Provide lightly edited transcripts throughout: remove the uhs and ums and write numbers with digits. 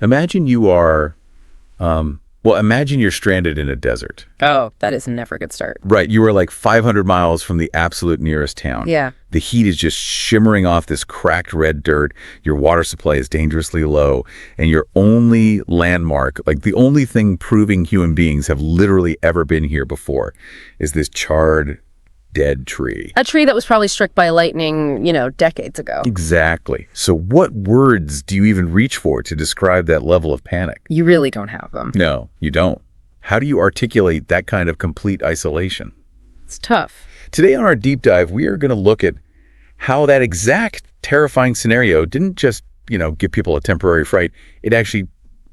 Imagine you are, imagine you're stranded in a desert. Oh, that is never a good start. Right. You are like 500 miles from the absolute nearest town. Yeah. The heat is just shimmering off this cracked red dirt. Your water supply is dangerously low. And your only landmark, like the only thing proving human beings have literally ever been here before, is this charred, dead tree. A tree that was probably struck by lightning, decades ago. Exactly. So what words do you even reach for to describe that level of panic? You really don't have them. No, you don't. How do you articulate that kind of complete isolation? It's tough. Today on our deep dive, we are going to look at how that exact terrifying scenario didn't just, give people a temporary fright. It actually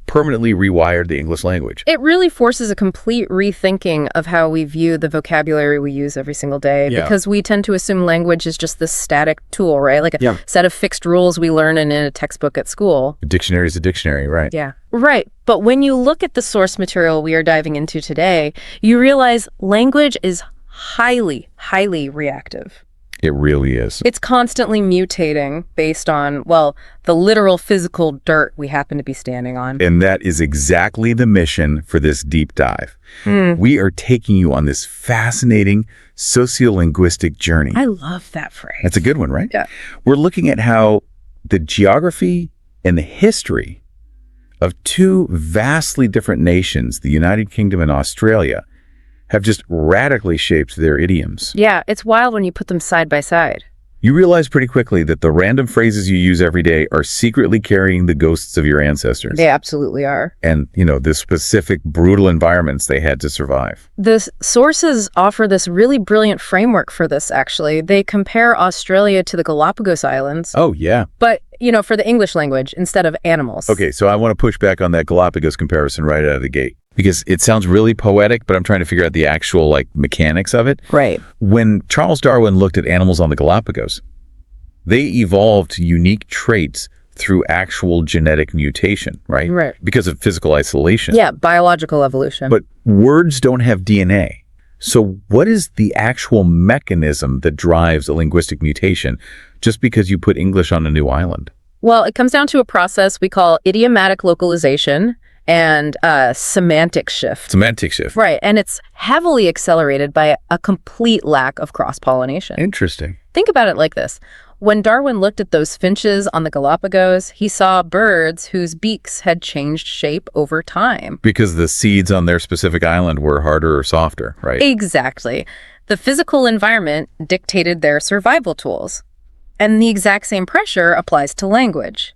permanently rewired the English language. It really forces a complete rethinking of how we view the vocabulary we use every single day, because we tend to assume language is just this static tool, right? Like a set of fixed rules we learn in a textbook at school. A dictionary is a dictionary, right? Yeah. Right. But when you look at the source material we are diving into today, you realize language is highly, highly reactive. It really is. It's constantly mutating based on, the literal physical dirt we happen to be standing on. And that is exactly the mission for this deep dive. We are taking you on this fascinating sociolinguistic journey. I love that phrase. That's a good one, right? Yeah. We're looking at how the geography and the history of two vastly different nations, the United Kingdom and Australia, have just radically shaped their idioms. Yeah, it's wild when you put them side by side. You realize pretty quickly that the random phrases you use every day are secretly carrying the ghosts of your ancestors. They absolutely are. And, the specific brutal environments they had to survive. The sources offer this really brilliant framework for this, actually. They compare Australia to the Galapagos Islands. Oh, yeah. But, for the English language instead of animals. Okay, so I want to push back on that Galapagos comparison right out of the gate. Because it sounds really poetic, but I'm trying to figure out the actual, mechanics of it. Right. When Charles Darwin looked at animals on the Galapagos, they evolved unique traits through actual genetic mutation, right? Right. Because of physical isolation. Yeah, biological evolution. But words don't have DNA. So what is the actual mechanism that drives a linguistic mutation just because you put English on a new island? Well, it comes down to a process we call idiomatic localization and semantic shift. Semantic shift. Right. And it's heavily accelerated by a complete lack of cross-pollination. Interesting. Think about it like this. When Darwin looked at those finches on the Galapagos, he saw birds whose beaks had changed shape over time. Because the seeds on their specific island were harder or softer, right? Exactly. The physical environment dictated their survival tools. And the exact same pressure applies to language.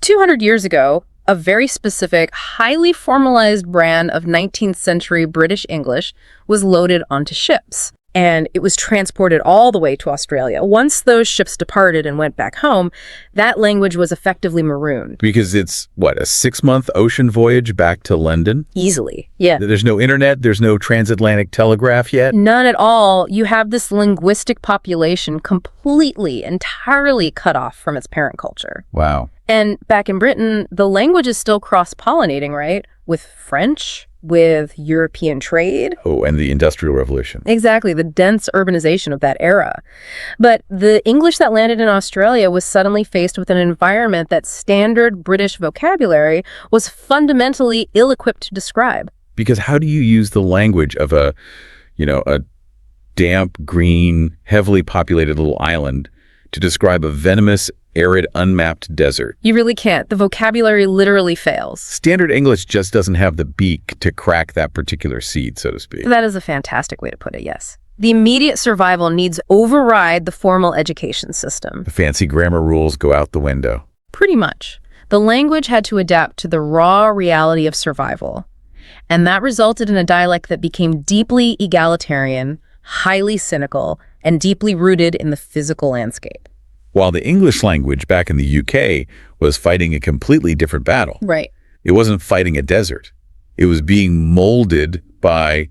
200 years ago, a very specific, highly formalized brand of 19th century British English was loaded onto ships. And it was transported all the way to Australia. Once those ships departed and went back home, that language was effectively marooned. Because it's, a 6-month ocean voyage back to London? Easily, yeah. There's no internet, there's no transatlantic telegraph yet? None at all. You have this linguistic population completely, entirely cut off from its parent culture. Wow. And back in Britain, the language is still cross-pollinating, right? With French, with European trade. Oh, and the Industrial Revolution. Exactly, the dense urbanization of that era. But the English that landed in Australia was suddenly faced with an environment that standard British vocabulary was fundamentally ill-equipped to describe. Because how do you use the language of a damp, green, heavily populated little island to describe a venomous, arid, unmapped desert? You really can't. The vocabulary literally fails. Standard English just doesn't have the beak to crack that particular seed, so to speak. That is a fantastic way to put it, yes. The immediate survival needs override the formal education system. The fancy grammar rules go out the window. Pretty much. The language had to adapt to the raw reality of survival. And that resulted in a dialect that became deeply egalitarian, highly cynical, and deeply rooted in the physical landscape. While the English language back in the UK was fighting a completely different battle. Right. It wasn't fighting a desert. It was being molded by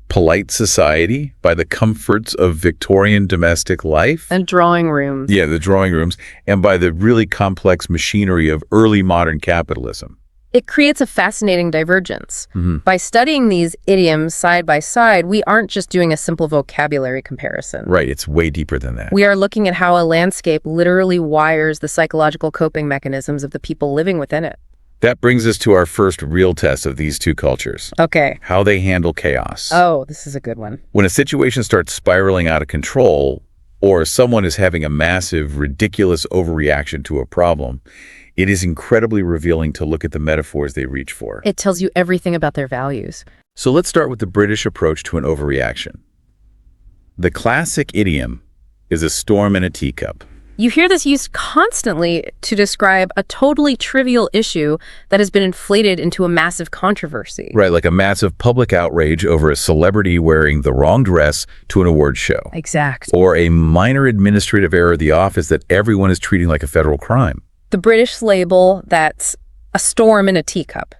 polite society, by the comforts of Victorian domestic life. And drawing rooms. Yeah, the drawing rooms, and by the really complex machinery of early modern capitalism. It creates a fascinating divergence. By studying these idioms side by side, we aren't just doing a simple vocabulary comparison. Right, it's way deeper than that. We are looking at how a landscape literally wires the psychological coping mechanisms of the people living within it. That brings us to our first real test of these two cultures. Okay. How they handle chaos. Oh, this is a good one. When a situation starts spiraling out of control, or someone is having a massive, ridiculous overreaction to a problem, it is incredibly revealing to look at the metaphors they reach for. It tells you everything about their values. So let's start with the British approach to an overreaction. The classic idiom is a storm in a teacup. You hear this used constantly to describe a totally trivial issue that has been inflated into a massive controversy. Right, like a massive public outrage over a celebrity wearing the wrong dress to an award show. Exactly. Or a minor administrative error at the office that everyone is treating like a federal crime. The British label that's a storm in a teacup.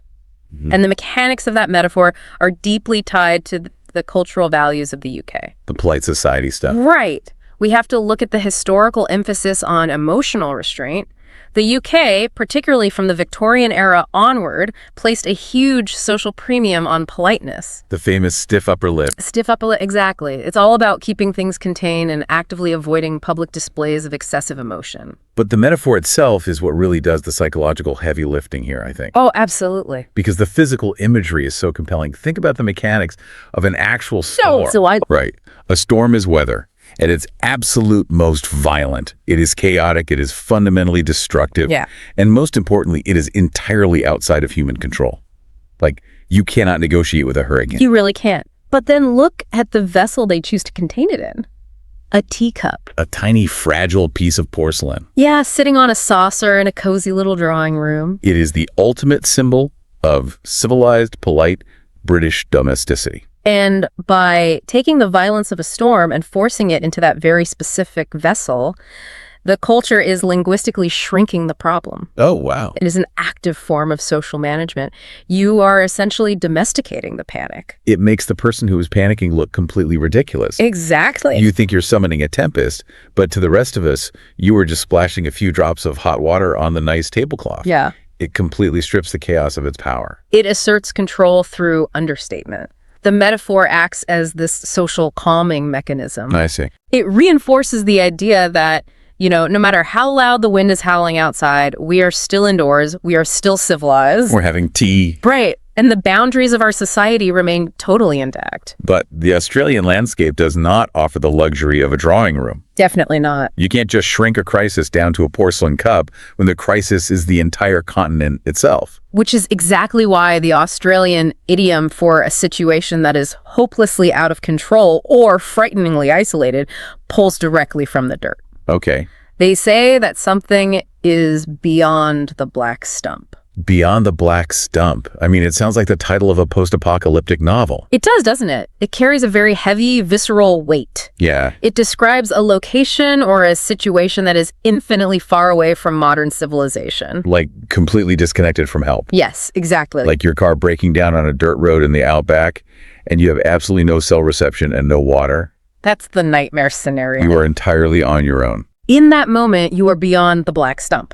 And the mechanics of that metaphor are deeply tied to the cultural values of the UK. The polite society stuff. Right. We have to look at the historical emphasis on emotional restraint. The UK, particularly from the Victorian era onward, placed a huge social premium on politeness. The famous stiff upper lip. Stiff upper lip, exactly. It's all about keeping things contained and actively avoiding public displays of excessive emotion. But the metaphor itself is what really does the psychological heavy lifting here, I think. Oh, absolutely. Because the physical imagery is so compelling. Think about the mechanics of an actual storm. Right. A storm is weather. At its absolute most violent. It is chaotic, it is fundamentally destructive, and most importantly, it is entirely outside of human control. Like, you cannot negotiate with a hurricane. You really can't. But then look at the vessel they choose to contain it in. A teacup. A tiny, fragile piece of porcelain. Yeah, sitting on a saucer in a cozy little drawing room. It is the ultimate symbol of civilized, polite British domesticity. And by taking the violence of a storm and forcing it into that very specific vessel, the culture is linguistically shrinking the problem. Oh, wow. It is an active form of social management. You are essentially domesticating the panic. It makes the person who is panicking look completely ridiculous. Exactly. You think you're summoning a tempest, but to the rest of us, you were just splashing a few drops of hot water on the nice tablecloth. Yeah. It completely strips the chaos of its power. It asserts control through understatement. The metaphor acts as this social calming mechanism. I see. It reinforces the idea that, no matter how loud the wind is howling outside, we are still indoors, we are still civilized. We're having tea. Right. And the boundaries of our society remain totally intact. But the Australian landscape does not offer the luxury of a drawing room. Definitely not. You can't just shrink a crisis down to a porcelain cup when the crisis is the entire continent itself. Which is exactly why the Australian idiom for a situation that is hopelessly out of control or frighteningly isolated pulls directly from the dirt. Okay. They say that something is beyond the black stump. Beyond the Black Stump. I mean, it sounds like the title of a post-apocalyptic novel. It does, doesn't it? It carries a very heavy, visceral weight. Yeah. It describes a location or a situation that is infinitely far away from modern civilization. Like completely disconnected from help. Yes, exactly. Like your car breaking down on a dirt road in the outback, and you have absolutely no cell reception and no water. That's the nightmare scenario. You are entirely on your own. In that moment, you are beyond the black stump.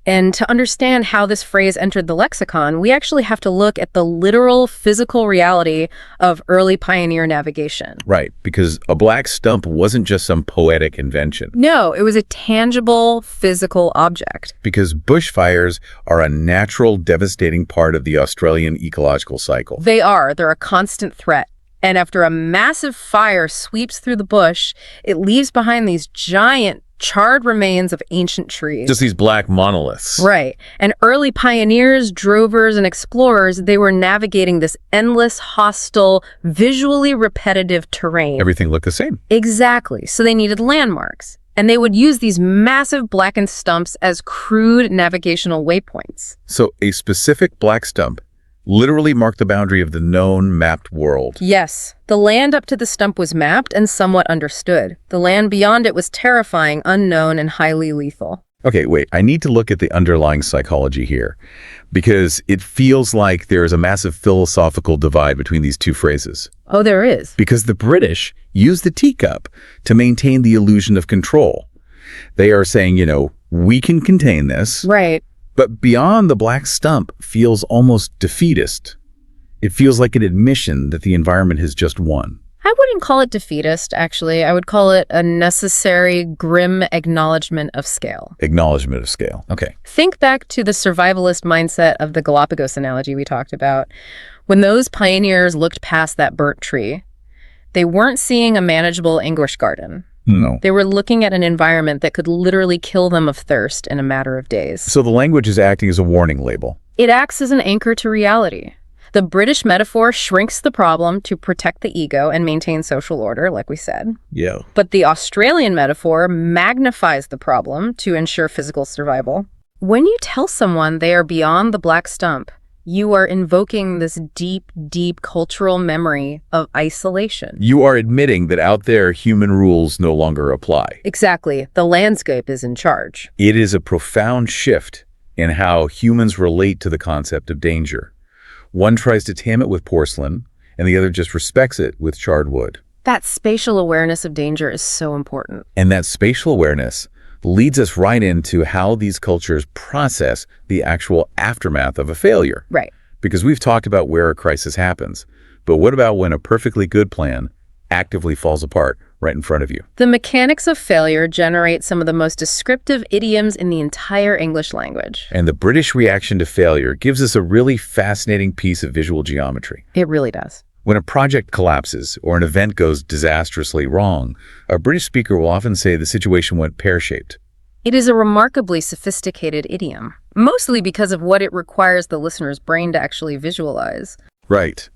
And to understand how this phrase entered the lexicon, we actually have to look at the literal physical reality of early pioneer navigation. Right, because a black stump wasn't just some poetic invention. No, it was a tangible physical object. Because bushfires are a natural, devastating part of the Australian ecological cycle. They're a constant threat. And after a massive fire sweeps through the bush, it leaves behind these giant charred remains of ancient trees. Just these black monoliths. Right. And early pioneers, drovers, and explorers, they were navigating this endless, hostile, visually repetitive terrain. Everything looked the same. Exactly. So they needed landmarks. And they would use these massive blackened stumps as crude navigational waypoints. So a specific black stump literally marked the boundary of the known mapped world. Yes. The land up to the stump was mapped and somewhat understood. The land beyond it was terrifying, unknown, and highly lethal. Okay, wait. I need to look at the underlying psychology here, because it feels like there is a massive philosophical divide between these two phrases. Oh, there is. Because the British use the teacup to maintain the illusion of control. They are saying, we can contain this. Right. But beyond the black stump feels almost defeatist. It feels like an admission that the environment has just won. I wouldn't call it defeatist, actually. I would call it a necessary, grim acknowledgement of scale. Acknowledgement of scale. Okay. Think back to the survivalist mindset of the Galapagos analogy we talked about. When those pioneers looked past that burnt tree, they weren't seeing a manageable English garden. No. They were looking at an environment that could literally kill them of thirst in a matter of days. So the language is acting as a warning label. It acts as an anchor to reality. The British metaphor shrinks the problem to protect the ego and maintain social order, like we said. Yeah. But the Australian metaphor magnifies the problem to ensure physical survival. When you tell someone they are beyond the black stump, you are invoking this deep, deep cultural memory of isolation. You are admitting that out there, human rules no longer apply. Exactly. The landscape is in charge. It is a profound shift in how humans relate to the concept of danger. One tries to tame it with porcelain, and the other just respects it with charred wood. That spatial awareness of danger is so important. And that spatial awareness leads us right into how these cultures process the actual aftermath of a failure. Right. Because we've talked about where a crisis happens, but what about when a perfectly good plan actively falls apart right in front of you? The mechanics of failure generate some of the most descriptive idioms in the entire English language. And the British reaction to failure gives us a really fascinating piece of visual geometry. It really does. When a project collapses or an event goes disastrously wrong, a British speaker will often say the situation went pear-shaped. It is a remarkably sophisticated idiom, mostly because of what it requires the listener's brain to actually visualize. Right.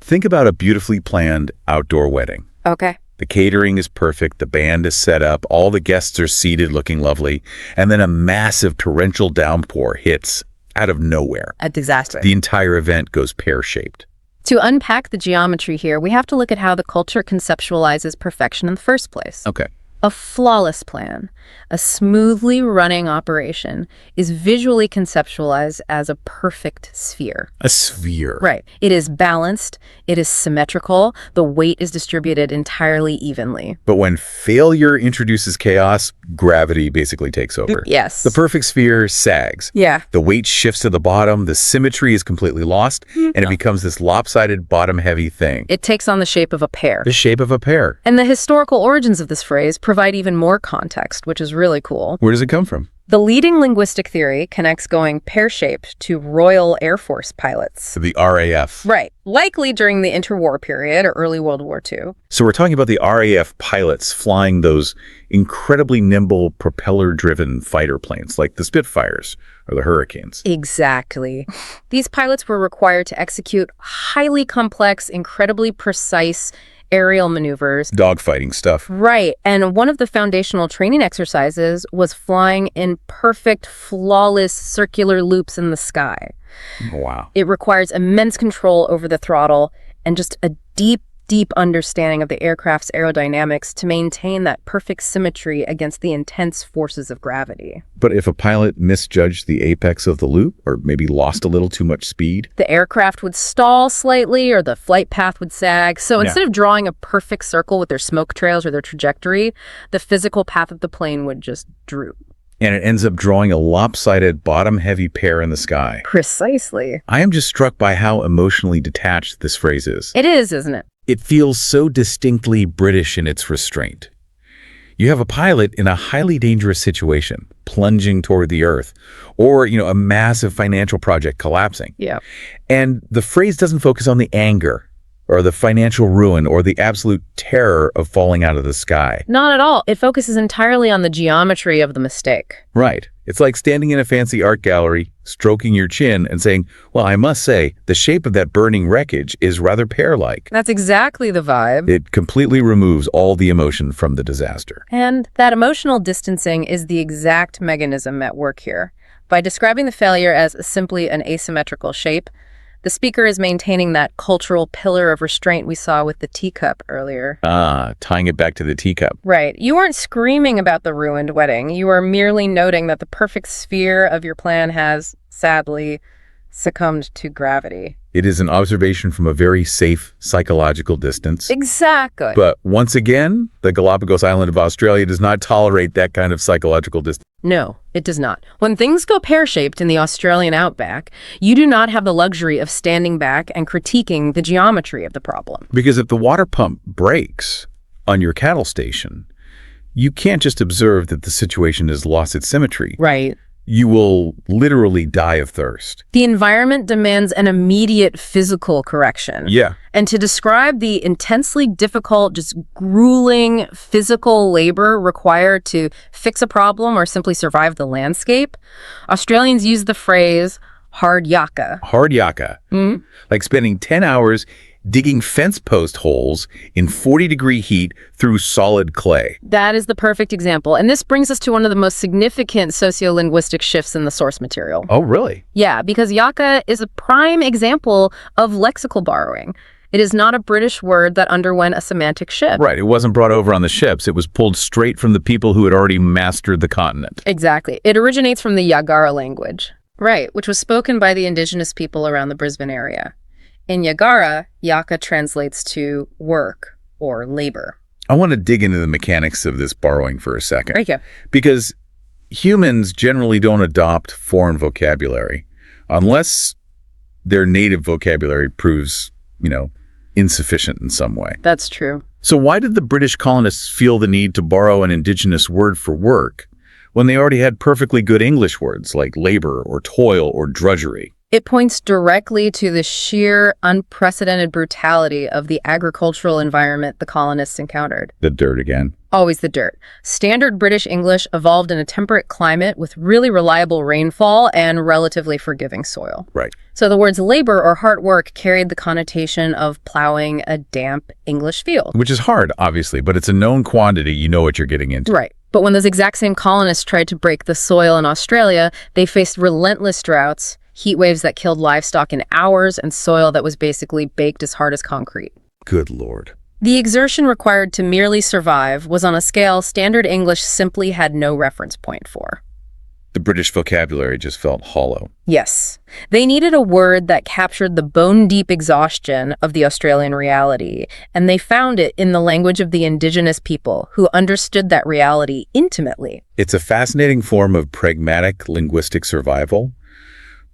Think about a beautifully planned outdoor wedding. Okay. The catering is perfect, the band is set up, all the guests are seated looking lovely, and then a massive torrential downpour hits out of nowhere. A disaster. The entire event goes pear-shaped. To unpack the geometry here, we have to look at how the culture conceptualizes perfection in the first place. Okay. A flawless plan, a smoothly running operation, is visually conceptualized as a perfect sphere. A sphere. Right. It is balanced, it is symmetrical, the weight is distributed entirely evenly. But when failure introduces chaos, gravity basically takes over. Yes. The perfect sphere sags. Yeah. The weight shifts to the bottom, the symmetry is completely lost, and it becomes this lopsided, bottom-heavy thing. It takes on the shape of a pear. The shape of a pear. And the historical origins of this phrase provide even more context, which is really cool. Where does it come from? The leading linguistic theory connects going pear-shaped to Royal Air Force pilots. The RAF. Right. Likely during the interwar period or early World War II. So we're talking about the RAF pilots flying those incredibly nimble propeller-driven fighter planes like the Spitfires or the Hurricanes. Exactly. These pilots were required to execute highly complex, incredibly precise aerial maneuvers. Dogfighting stuff. Right. And one of the foundational training exercises was flying in perfect, flawless circular loops in the sky. Wow. It requires immense control over the throttle and just a deep, deep understanding of the aircraft's aerodynamics to maintain that perfect symmetry against the intense forces of gravity. But if a pilot misjudged the apex of the loop or maybe lost a little too much speed? The aircraft would stall slightly or the flight path would sag. So instead of drawing a perfect circle with their smoke trails or their trajectory, the physical path of the plane would just droop. And it ends up drawing a lopsided, bottom-heavy pear in the sky. Precisely. I am just struck by how emotionally detached this phrase is. It is, isn't it? It feels so distinctly British in its restraint. You have a pilot in a highly dangerous situation, plunging toward the earth, or, a massive financial project collapsing. Yeah. And the phrase doesn't focus on the anger or the financial ruin or the absolute terror of falling out of the sky. Not at all. It focuses entirely on the geometry of the mistake. Right. It's like standing in a fancy art gallery, stroking your chin and saying, well, I must say, the shape of that burning wreckage is rather pear-like. That's exactly the vibe. It completely removes all the emotion from the disaster. And that emotional distancing is the exact mechanism at work here. By describing the failure as simply an asymmetrical shape, the speaker is maintaining that cultural pillar of restraint we saw with the teacup earlier. Ah, tying it back to the teacup. Right. You aren't screaming about the ruined wedding. You are merely noting that the perfect sphere of your plan has, sadly, succumbed to gravity. It is an observation from a very safe psychological distance. Exactly. But once again, the Galapagos Island of Australia does not tolerate that kind of psychological distance. No, it does not. When things go pear-shaped in the Australian outback, you do not have the luxury of standing back and critiquing the geometry of the problem. Because if the water pump breaks on your cattle station, you can't just observe that the situation has lost its symmetry. Right. You will literally die of thirst. The environment demands an immediate physical correction. Yeah. And to describe the intensely difficult, just grueling physical labor required to fix a problem or simply survive the landscape, Australians use the phrase hard yakka. Hard yakka. Mm-hmm. Like spending 10 hours digging fence post holes in 40-degree heat through solid clay. That is the perfect example. And this brings us to one of the most significant sociolinguistic shifts in the source material. Oh, really? Yeah, because yakka is a prime example of lexical borrowing. It is not a British word that underwent a semantic shift. Right. It wasn't brought over on the ships. It was pulled straight from the people who had already mastered the continent. Exactly. It originates from the Yagara language. Right, which was spoken by the indigenous people around the Brisbane area. In Yagara, yakka translates to work or labor. I want to dig into the mechanics of this borrowing for a second. Right, yeah. Because humans generally don't adopt foreign vocabulary unless their native vocabulary proves, insufficient in some way. That's true. So why did the British colonists feel the need to borrow an indigenous word for work when they already had perfectly good English words like labor or toil or drudgery? It points directly to the sheer, unprecedented brutality of the agricultural environment the colonists encountered. The dirt again. Always the dirt. Standard British English evolved in a temperate climate with really reliable rainfall and relatively forgiving soil. Right. So the words labor or hard work carried the connotation of plowing a damp English field. Which is hard, obviously, but it's a known quantity. You know what you're getting into. Right. But when those exact same colonists tried to break the soil in Australia, they faced relentless droughts, heat waves that killed livestock in hours, and soil that was basically baked as hard as concrete. Good Lord. The exertion required to merely survive was on a scale Standard English simply had no reference point for. The British vocabulary just felt hollow. Yes. They needed a word that captured the bone-deep exhaustion of the Australian reality, and they found it in the language of the indigenous people who understood that reality intimately. It's a fascinating form of pragmatic linguistic survival.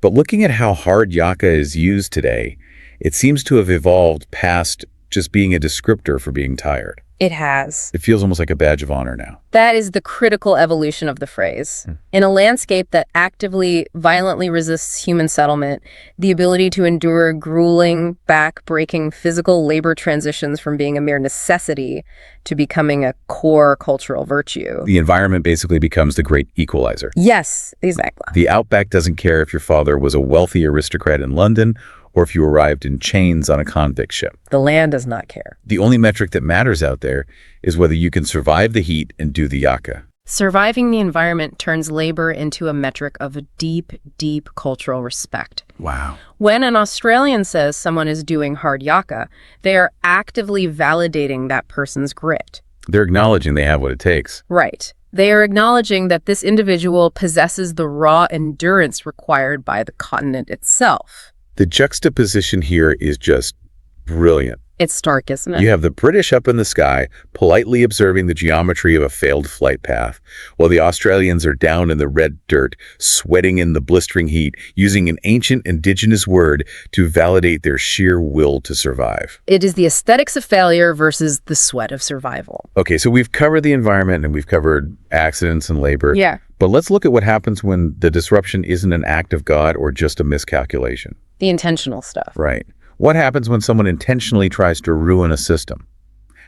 But looking at how hard yakka is used today, it seems to have evolved past just being a descriptor for being tired. It has. It feels almost like a badge of honor now. That is the critical evolution of the phrase. In a landscape that actively, violently resists human settlement, the ability to endure grueling, back-breaking physical labor transitions from being a mere necessity to becoming a core cultural virtue. The environment basically becomes the great equalizer. Yes, exactly. The outback doesn't care if your father was a wealthy aristocrat in London or if you arrived in chains on a convict ship. The land does not care. The only metric that matters out there is whether you can survive the heat and do the yakka. Surviving the environment turns labor into a metric of a deep, deep cultural respect. Wow. When an Australian says someone is doing hard yakka, they are actively validating that person's grit. They're acknowledging they have what it takes. Right. They are acknowledging that this individual possesses the raw endurance required by the continent itself. The juxtaposition here is just brilliant. It's stark, isn't it? You have the British up in the sky, politely observing the geometry of a failed flight path, while the Australians are down in the red dirt, sweating in the blistering heat, using an ancient indigenous word to validate their sheer will to survive. It is the aesthetics of failure versus the sweat of survival. Okay, so we've covered the environment and we've covered accidents and labor. Yeah. But let's look at what happens when the disruption isn't an act of God or just a miscalculation. The intentional stuff. Right. What happens when someone intentionally tries to ruin a system?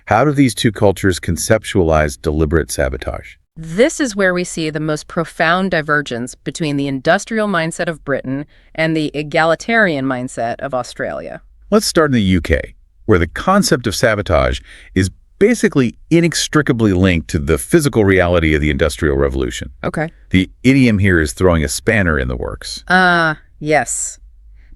How do these two cultures conceptualize deliberate sabotage? This is where we see the most profound divergence between the industrial mindset of Britain and the egalitarian mindset of Australia. Let's start in the UK, where the concept of sabotage is basically inextricably linked to the physical reality of the Industrial Revolution. Okay. The idiom here is throwing a spanner in the works. Yes.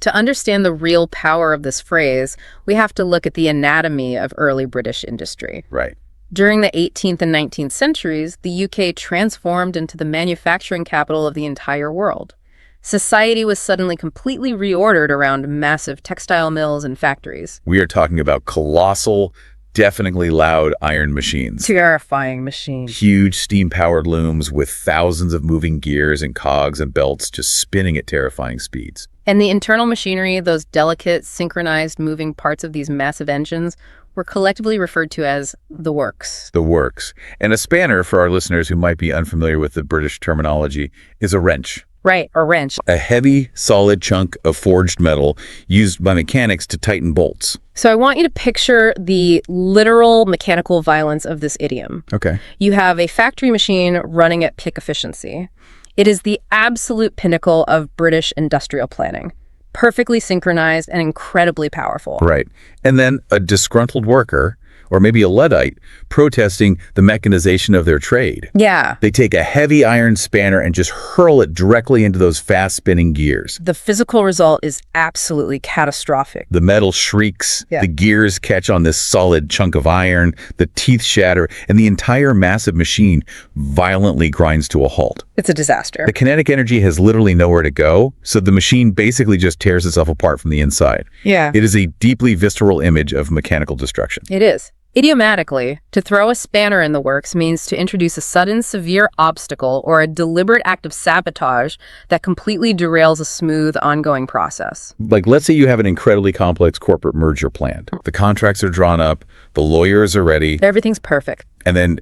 To understand the real power of this phrase, we have to look at the anatomy of early British industry. Right. During the 18th and 19th centuries, the UK transformed into the manufacturing capital of the entire world. Society was suddenly completely reordered around massive textile mills and factories. We are talking about colossal, deafeningly loud iron machines. Terrifying machine. Huge steam-powered looms with thousands of moving gears and cogs and belts just spinning at terrifying speeds. And the internal machinery, those delicate, synchronized moving parts of these massive engines, were collectively referred to as the works. The works. And a spanner, for our listeners who might be unfamiliar with the British terminology, is a wrench. Right, a wrench. A heavy, solid chunk of forged metal used by mechanics to tighten bolts. So I want you to picture the literal mechanical violence of this idiom. Okay. You have a factory machine running at peak efficiency. It is the absolute pinnacle of British industrial planning. Perfectly synchronized and incredibly powerful. Right. And then a disgruntled worker, or maybe a Luddite, protesting the mechanization of their trade. Yeah. They take a heavy iron spanner and just hurl it directly into those fast-spinning gears. The physical result is absolutely catastrophic. The metal shrieks, the gears catch on this solid chunk of iron, the teeth shatter, and the entire massive machine violently grinds to a halt. It's a disaster. The kinetic energy has literally nowhere to go, so the machine basically just tears itself apart from the inside. Yeah. It is a deeply visceral image of mechanical destruction. It is. Idiomatically, to throw a spanner in the works means to introduce a sudden, severe obstacle or a deliberate act of sabotage that completely derails a smooth, ongoing process. Like, let's say you have an incredibly complex corporate merger planned. The contracts are drawn up, the lawyers are ready, Everything's perfect. and then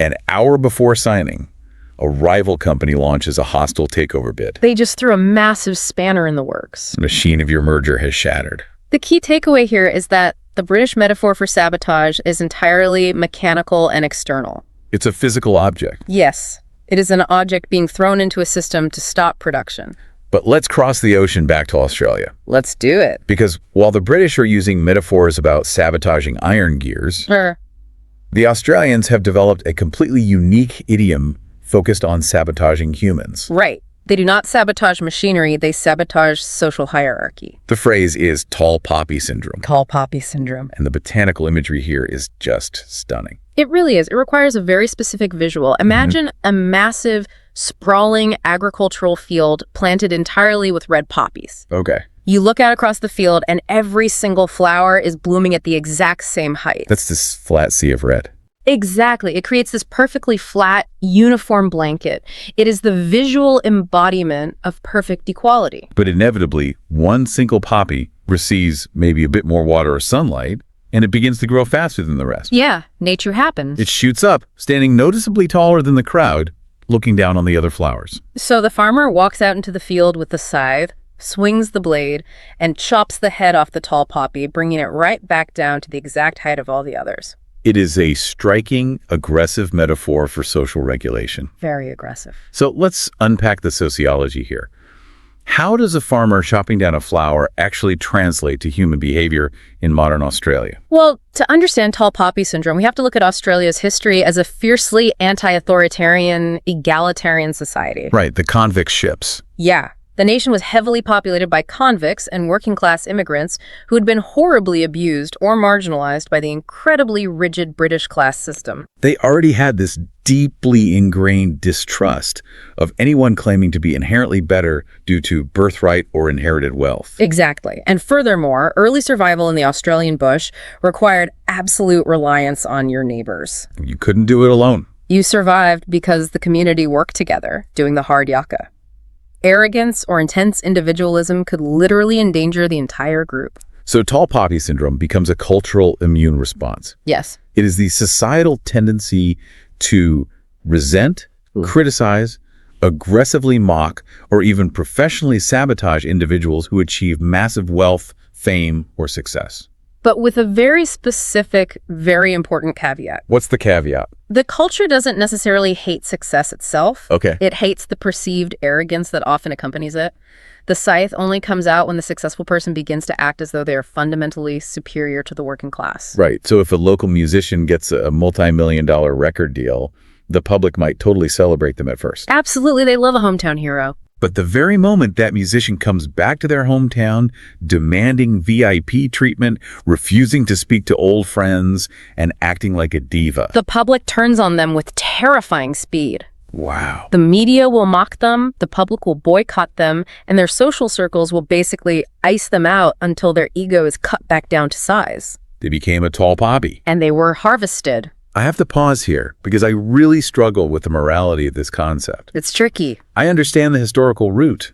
an hour before signing, a rival company launches a hostile takeover bid. They just threw a massive spanner in the works. The machine of your merger has shattered. The key takeaway here is that the British metaphor for sabotage is entirely mechanical and external. It's a physical object. Yes, it is an object being thrown into a system to stop production. But let's cross the ocean back to Australia. Let's do it. Because while the British are using metaphors about sabotaging iron gears, the Australians have developed a completely unique idiom focused on sabotaging humans. Right. They do not sabotage machinery, they sabotage social hierarchy. The phrase is tall poppy syndrome. Tall poppy syndrome. And the botanical imagery here is just stunning. It really is. It requires a very specific visual. Imagine a massive, sprawling agricultural field planted entirely with red poppies. Okay. You look out across the field and every single flower is blooming at the exact same height. That's this flat sea of red. Exactly. It creates this perfectly flat, uniform blanket. It is the visual embodiment of perfect equality. But inevitably, one single poppy receives maybe a bit more water or sunlight, and it begins to grow faster than the rest. Yeah, nature happens. It shoots up, standing noticeably taller than the crowd, looking down on the other flowers. So the farmer walks out into the field with the scythe, swings the blade, and chops the head off the tall poppy, bringing it right back down to the exact height of all the others. It is a striking, aggressive metaphor for social regulation. Very aggressive. So let's unpack the sociology here. How does a farmer chopping down a flower actually translate to human behavior in modern Australia? Well, to understand tall poppy syndrome, we have to look at Australia's history as a fiercely anti-authoritarian, egalitarian society. Right, the convict ships. Yeah. The nation was heavily populated by convicts and working-class immigrants who had been horribly abused or marginalized by the incredibly rigid British class system. They already had this deeply ingrained distrust of anyone claiming to be inherently better due to birthright or inherited wealth. Exactly. And furthermore, early survival in the Australian bush required absolute reliance on your neighbors. You couldn't do it alone. You survived because the community worked together, doing the hard yakka. Arrogance or intense individualism could literally endanger the entire group. So tall poppy syndrome becomes a cultural immune response. Yes. It is the societal tendency to resent, criticize, aggressively mock, or even professionally sabotage individuals who achieve massive wealth, fame, or success. But with a very specific, very important caveat. What's the caveat? The culture doesn't necessarily hate success itself. Okay. It hates the perceived arrogance that often accompanies it. The scythe only comes out when the successful person begins to act as though they are fundamentally superior to the working class. Right. So if a local musician gets a multi-million-dollar record deal, the public might totally celebrate them at first. Absolutely. They love a hometown hero. But the very moment that musician comes back to their hometown, demanding VIP treatment, refusing to speak to old friends, and acting like a diva. The public turns on them with terrifying speed. Wow. The media will mock them, the public will boycott them, and their social circles will basically ice them out until their ego is cut back down to size. They became a tall poppy. And they were harvested. I have to pause here because I really struggle with the morality of this concept. It's tricky. I understand the historical root,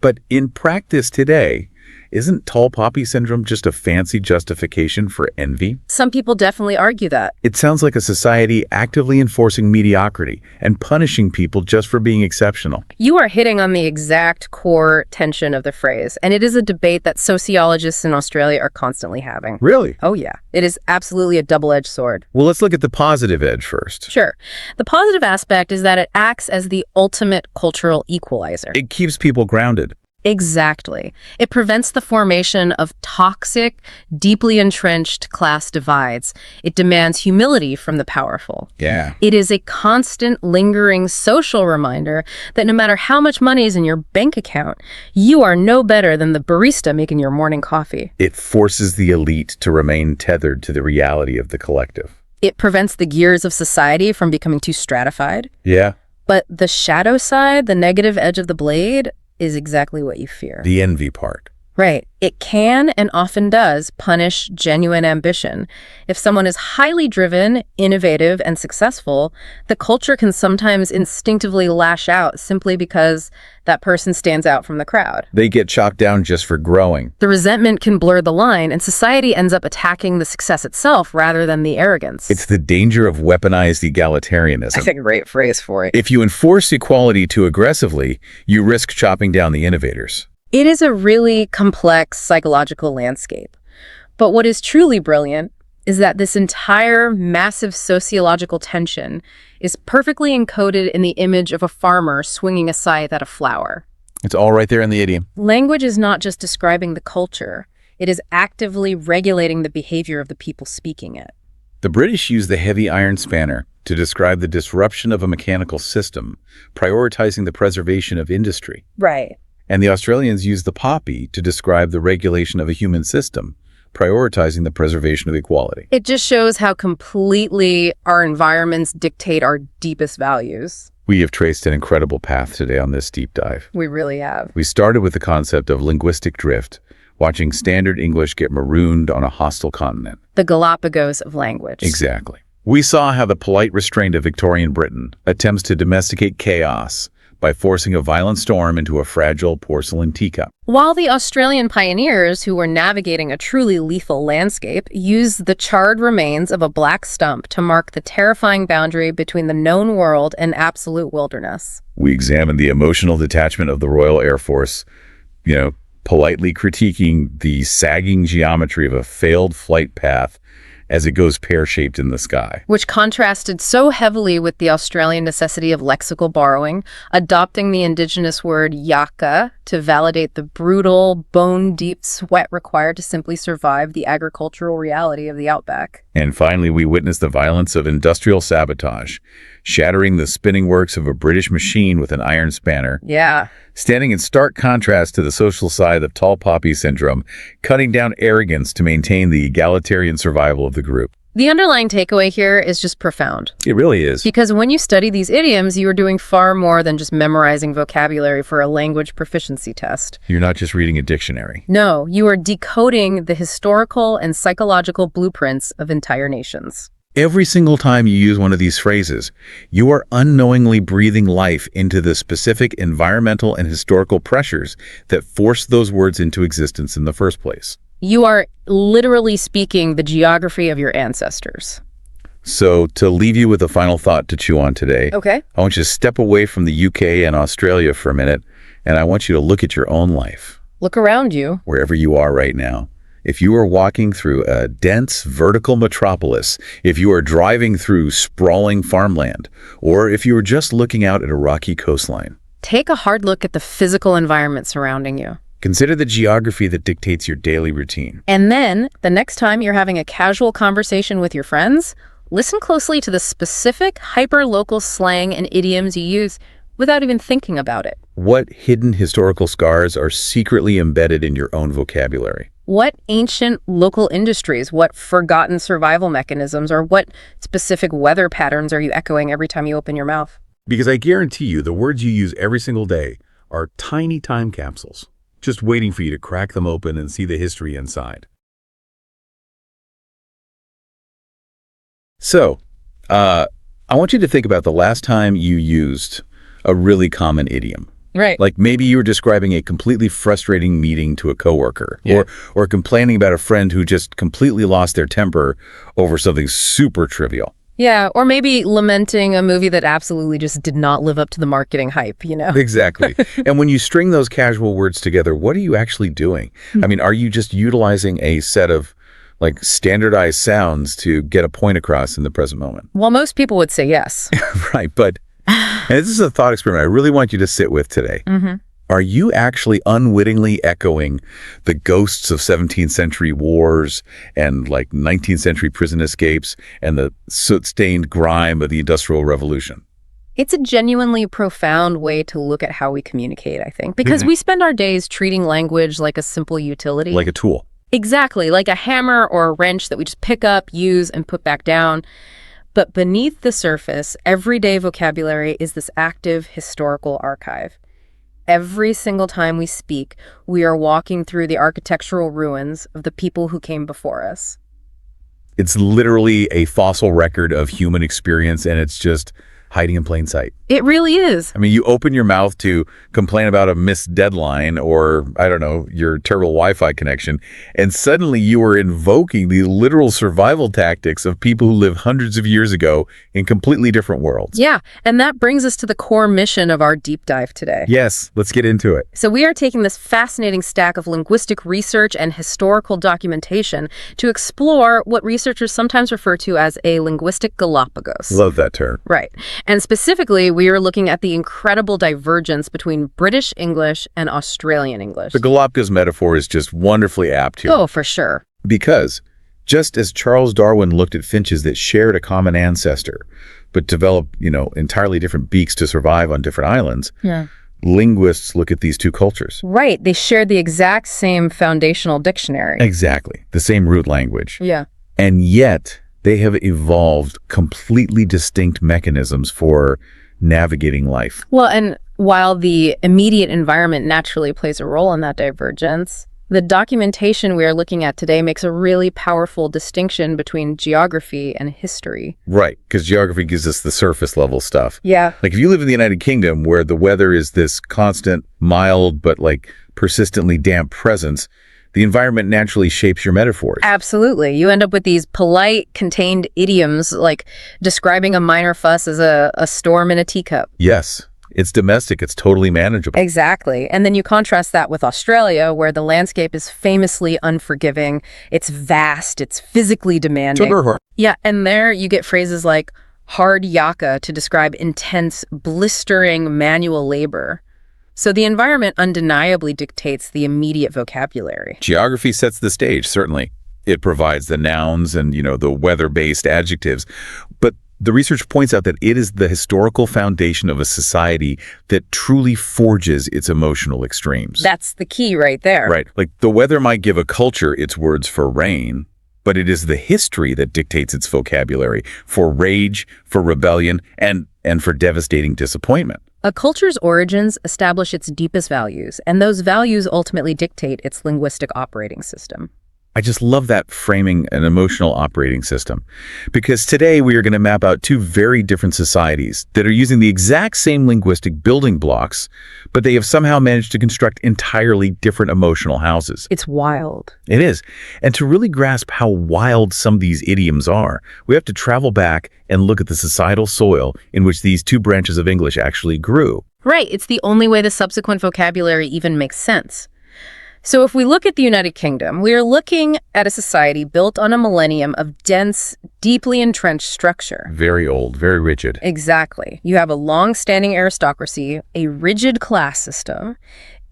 but in practice today, isn't tall poppy syndrome just a fancy justification for envy? Some people definitely argue that. It sounds like a society actively enforcing mediocrity and punishing people just for being exceptional. You are hitting on the exact core tension of the phrase, and it is a debate that sociologists in Australia are constantly having. Really? Oh yeah, it is absolutely a double-edged sword. Well, let's look at the positive edge first. Sure. The positive aspect is that it acts as the ultimate cultural equalizer. It keeps people grounded. Exactly. It prevents the formation of toxic, deeply entrenched class divides. It demands humility from the powerful. Yeah. It is a constant, lingering social reminder that no matter how much money is in your bank account, you are no better than the barista making your morning coffee. It forces the elite to remain tethered to the reality of the collective. It prevents the gears of society from becoming too stratified. Yeah. But the shadow side, the negative edge of the blade, is exactly what you fear. The envy part. Right. It can and often does punish genuine ambition. If someone is highly driven, innovative, and successful, the culture can sometimes instinctively lash out simply because that person stands out from the crowd. They get chalked down just for growing. The resentment can blur the line, and society ends up attacking the success itself rather than the arrogance. It's the danger of weaponized egalitarianism. I think a great phrase for it. If you enforce equality too aggressively, you risk chopping down the innovators. It is a really complex psychological landscape. But what is truly brilliant is that this entire massive sociological tension is perfectly encoded in the image of a farmer swinging a scythe at a flower. It's all right there in the idiom. Language is not just describing the culture, it is actively regulating the behavior of the people speaking it. The British used the heavy iron spanner to describe the disruption of a mechanical system, prioritizing the preservation of industry. Right. And the Australians used the poppy to describe the regulation of a human system, prioritizing the preservation of equality. It just shows how completely our environments dictate our deepest values. We have traced an incredible path today on this deep dive. We really have. We started with the concept of linguistic drift, watching standard English get marooned on a hostile continent. The Galapagos of language. Exactly. We saw how the polite restraint of Victorian Britain attempts to domesticate chaos by forcing a violent storm into a fragile porcelain teacup. While the Australian pioneers, who were navigating a truly lethal landscape, used the charred remains of a black stump to mark the terrifying boundary between the known world and absolute wilderness. We examined the emotional detachment of the Royal Air Force, politely critiquing the sagging geometry of a failed flight path as it goes pear-shaped in the sky. Which contrasted so heavily with the Australian necessity of lexical borrowing, adopting the indigenous word yaka to validate the brutal, bone-deep sweat required to simply survive the agricultural reality of the outback. And finally, we witnessed the violence of industrial sabotage, shattering the spinning works of a British machine with an iron spanner. Yeah. Standing in stark contrast to the social side of tall poppy syndrome, cutting down arrogance to maintain the egalitarian survival of the group. The underlying takeaway here is just profound. It really is. Because when you study these idioms, you are doing far more than just memorizing vocabulary for a language proficiency test. You're not just reading a dictionary. No, you are decoding the historical and psychological blueprints of entire nations. Every single time you use one of these phrases, you are unknowingly breathing life into the specific environmental and historical pressures that forced those words into existence in the first place. You are literally speaking the geography of your ancestors. So, to leave you with a final thought to chew on today, Okay. I want you to step away from the UK and Australia for a minute, and I want you to look at your own life. Look around you. Wherever you are right now. If you are walking through a dense vertical metropolis, if you are driving through sprawling farmland, or if you are just looking out at a rocky coastline, Take a hard look at the physical environment surrounding you. consider the geography that dictates your daily routine. And then, the next time you're having a casual conversation with your friends, listen closely to the specific hyper-local slang and idioms you use without even thinking about it. What hidden historical scars are secretly embedded in your own vocabulary? What ancient local industries, what forgotten survival mechanisms, or what specific weather patterns are you echoing every time you open your mouth? Because I guarantee you the words you use every single day are tiny time capsules, just waiting for you to crack them open and see the history inside. So, I want you to think about the last time you used a really common idiom. Right. Like maybe you were describing a completely frustrating meeting to a coworker, Yeah. or complaining about a friend who just completely lost their temper over something super trivial. Yeah, or maybe lamenting a movie that absolutely just did not live up to the marketing hype, you know? Exactly. And when you string those casual words together, what are you actually doing? I mean, are you just utilizing a set of like standardized sounds to get a point across in the present moment? Well, most people would say yes. Right. But and this is a thought experiment I really want you to sit with today. Are you actually unwittingly echoing the ghosts of 17th century wars and like 19th century prison escapes and the soot-stained grime of the Industrial Revolution? It's a genuinely profound way to look at how we communicate, I think, because we spend our days treating language like a simple utility. Like a tool. Exactly, like a hammer or a wrench that we just pick up, use, and put back down. But beneath the surface, everyday vocabulary is this active historical archive. Every single time we speak, we are walking through the architectural ruins of the people who came before us. It's literally a fossil record of human experience, and it's just hiding in plain sight. It really is. I mean, you open your mouth to complain about a missed deadline or, I don't know, your terrible Wi-Fi connection, and suddenly you are invoking the literal survival tactics of people who lived hundreds of years ago in completely different worlds. Yeah, and that brings us to the core mission of our deep dive today. Yes, let's get into it. So we are taking this fascinating stack of linguistic research and historical documentation to explore what researchers sometimes refer to as a linguistic Galapagos. Love that term. Right. And specifically, we are looking at the incredible divergence between British English and Australian English. The Galapagos metaphor is just wonderfully apt here. Oh, for sure. Because just as Charles Darwin looked at finches that shared a common ancestor, but developed, entirely different beaks to survive on different islands, linguists look at these two cultures. Right. They shared the exact same foundational dictionary. Exactly. The same root language. Yeah. And yet they have evolved completely distinct mechanisms for navigating life. Well, and while the immediate environment naturally plays a role in that divergence, the documentation we are looking at today makes a really powerful distinction between geography and history. Right, because geography gives us the surface level stuff. Yeah. Like if you live in the United Kingdom where the weather is this constant, mild, but like persistently damp presence, the environment naturally shapes your metaphors. Absolutely. You end up with these polite, contained idioms, like describing a minor fuss as a storm in a teacup. Yes. It's domestic. It's totally manageable. Exactly. And then you contrast that with Australia, where the landscape is famously unforgiving. It's vast. It's physically demanding. Yeah. And there you get phrases like hard yakka to describe intense, blistering manual labor. So the environment undeniably dictates the immediate vocabulary. Geography sets the stage, certainly. It provides the nouns and, the weather-based adjectives. But the research points out that it is the historical foundation of a society that truly forges its emotional extremes. That's the key right there. Right. Like the weather might give a culture its words for rain, but it is the history that dictates its vocabulary for rage, for rebellion, and for devastating disappointment. A culture's origins establish its deepest values, and those values ultimately dictate its linguistic operating system. I just love that framing an emotional operating system, because today we are going to map out two very different societies that are using the exact same linguistic building blocks, but they have somehow managed to construct entirely different emotional houses. It's wild. It is. And to really grasp how wild some of these idioms are, we have to travel back and look at the societal soil in which these two branches of English actually grew. Right. It's the only way the subsequent vocabulary even makes sense. So if we look at the United Kingdom, we are looking at a society built on a millennium of dense, deeply entrenched structure. Very old, very rigid. Exactly. You have a long-standing aristocracy, a rigid class system,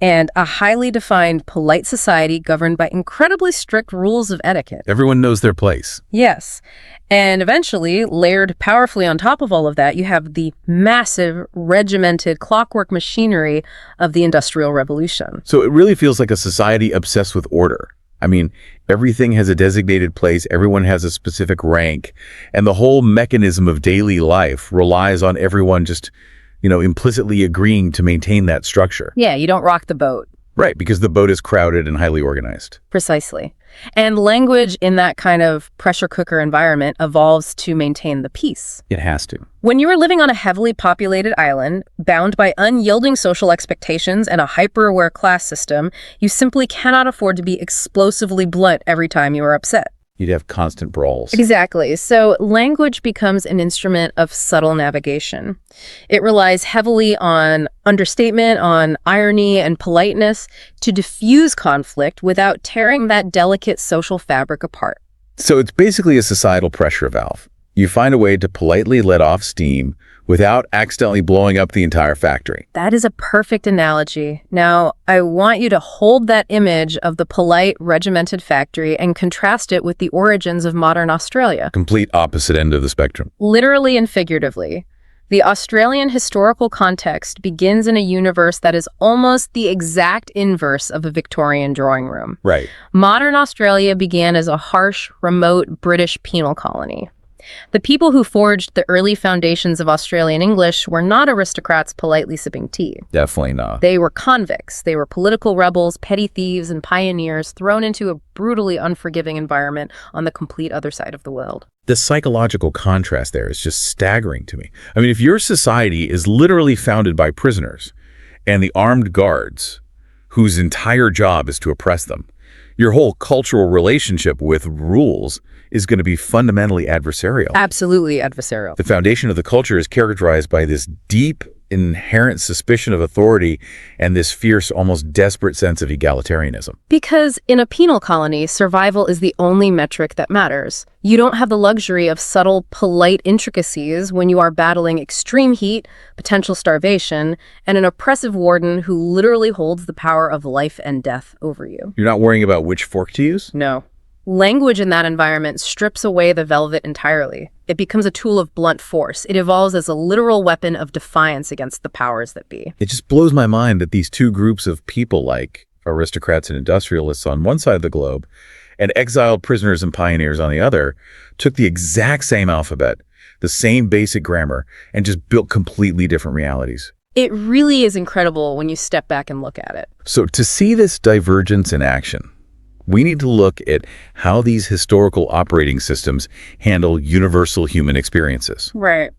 and a highly defined polite society governed by incredibly strict rules of etiquette. Everyone knows their place. Yes. And eventually, layered powerfully on top of all of that, you have the massive, regimented clockwork machinery of the Industrial Revolution. So it really feels like a society obsessed with order. I mean, everything has a designated place, everyone has a specific rank, and the whole mechanism of daily life relies on everyone just implicitly agreeing to maintain that structure. Yeah, you don't rock the boat. Right, because the boat is crowded and highly organized. Precisely. And language in that kind of pressure cooker environment evolves to maintain the peace. It has to. When you are living on a heavily populated island, bound by unyielding social expectations and a hyper-aware class system, you simply cannot afford to be explosively blunt every time you are upset. You'd have constant brawls. Exactly. So language becomes an instrument of subtle navigation. It relies heavily on understatement, on irony and politeness to diffuse conflict without tearing that delicate social fabric apart. So it's basically a societal pressure valve. You find a way to politely let off steam without accidentally blowing up the entire factory. That is a perfect analogy. Now, I want you to hold that image of the polite, regimented factory and contrast it with the origins of modern Australia. Complete opposite end of the spectrum. Literally and figuratively. The Australian historical context begins in a universe that is almost the exact inverse of a Victorian drawing room. Right. Modern Australia began as a harsh, remote British penal colony. The people who forged the early foundations of Australian English were not aristocrats politely sipping tea. Definitely not. They were convicts. They were political rebels, petty thieves, and pioneers thrown into a brutally unforgiving environment on the complete other side of the world. The psychological contrast there is just staggering to me. I mean, if your society is literally founded by prisoners and the armed guards whose entire job is to oppress them, your whole cultural relationship with rules is going to be fundamentally adversarial. Absolutely adversarial. The foundation of the culture is characterized by this deep, inherent suspicion of authority and this fierce, almost desperate sense of egalitarianism. Because in a penal colony, survival is the only metric that matters. You don't have the luxury of subtle, polite intricacies when you are battling extreme heat, potential starvation, and an oppressive warden who literally holds the power of life and death over you. You're not worrying about which fork to use? No. Language in that environment strips away the velvet entirely. It becomes a tool of blunt force. It evolves as a literal weapon of defiance against the powers that be. It just blows my mind that these two groups of people, like aristocrats and industrialists on one side of the globe and exiled prisoners and pioneers on the other, took the exact same alphabet, the same basic grammar, and just built completely different realities. It really is incredible when you step back and look at it. So to see this divergence in action, we need to look at how these historical operating systems handle universal human experiences. Right.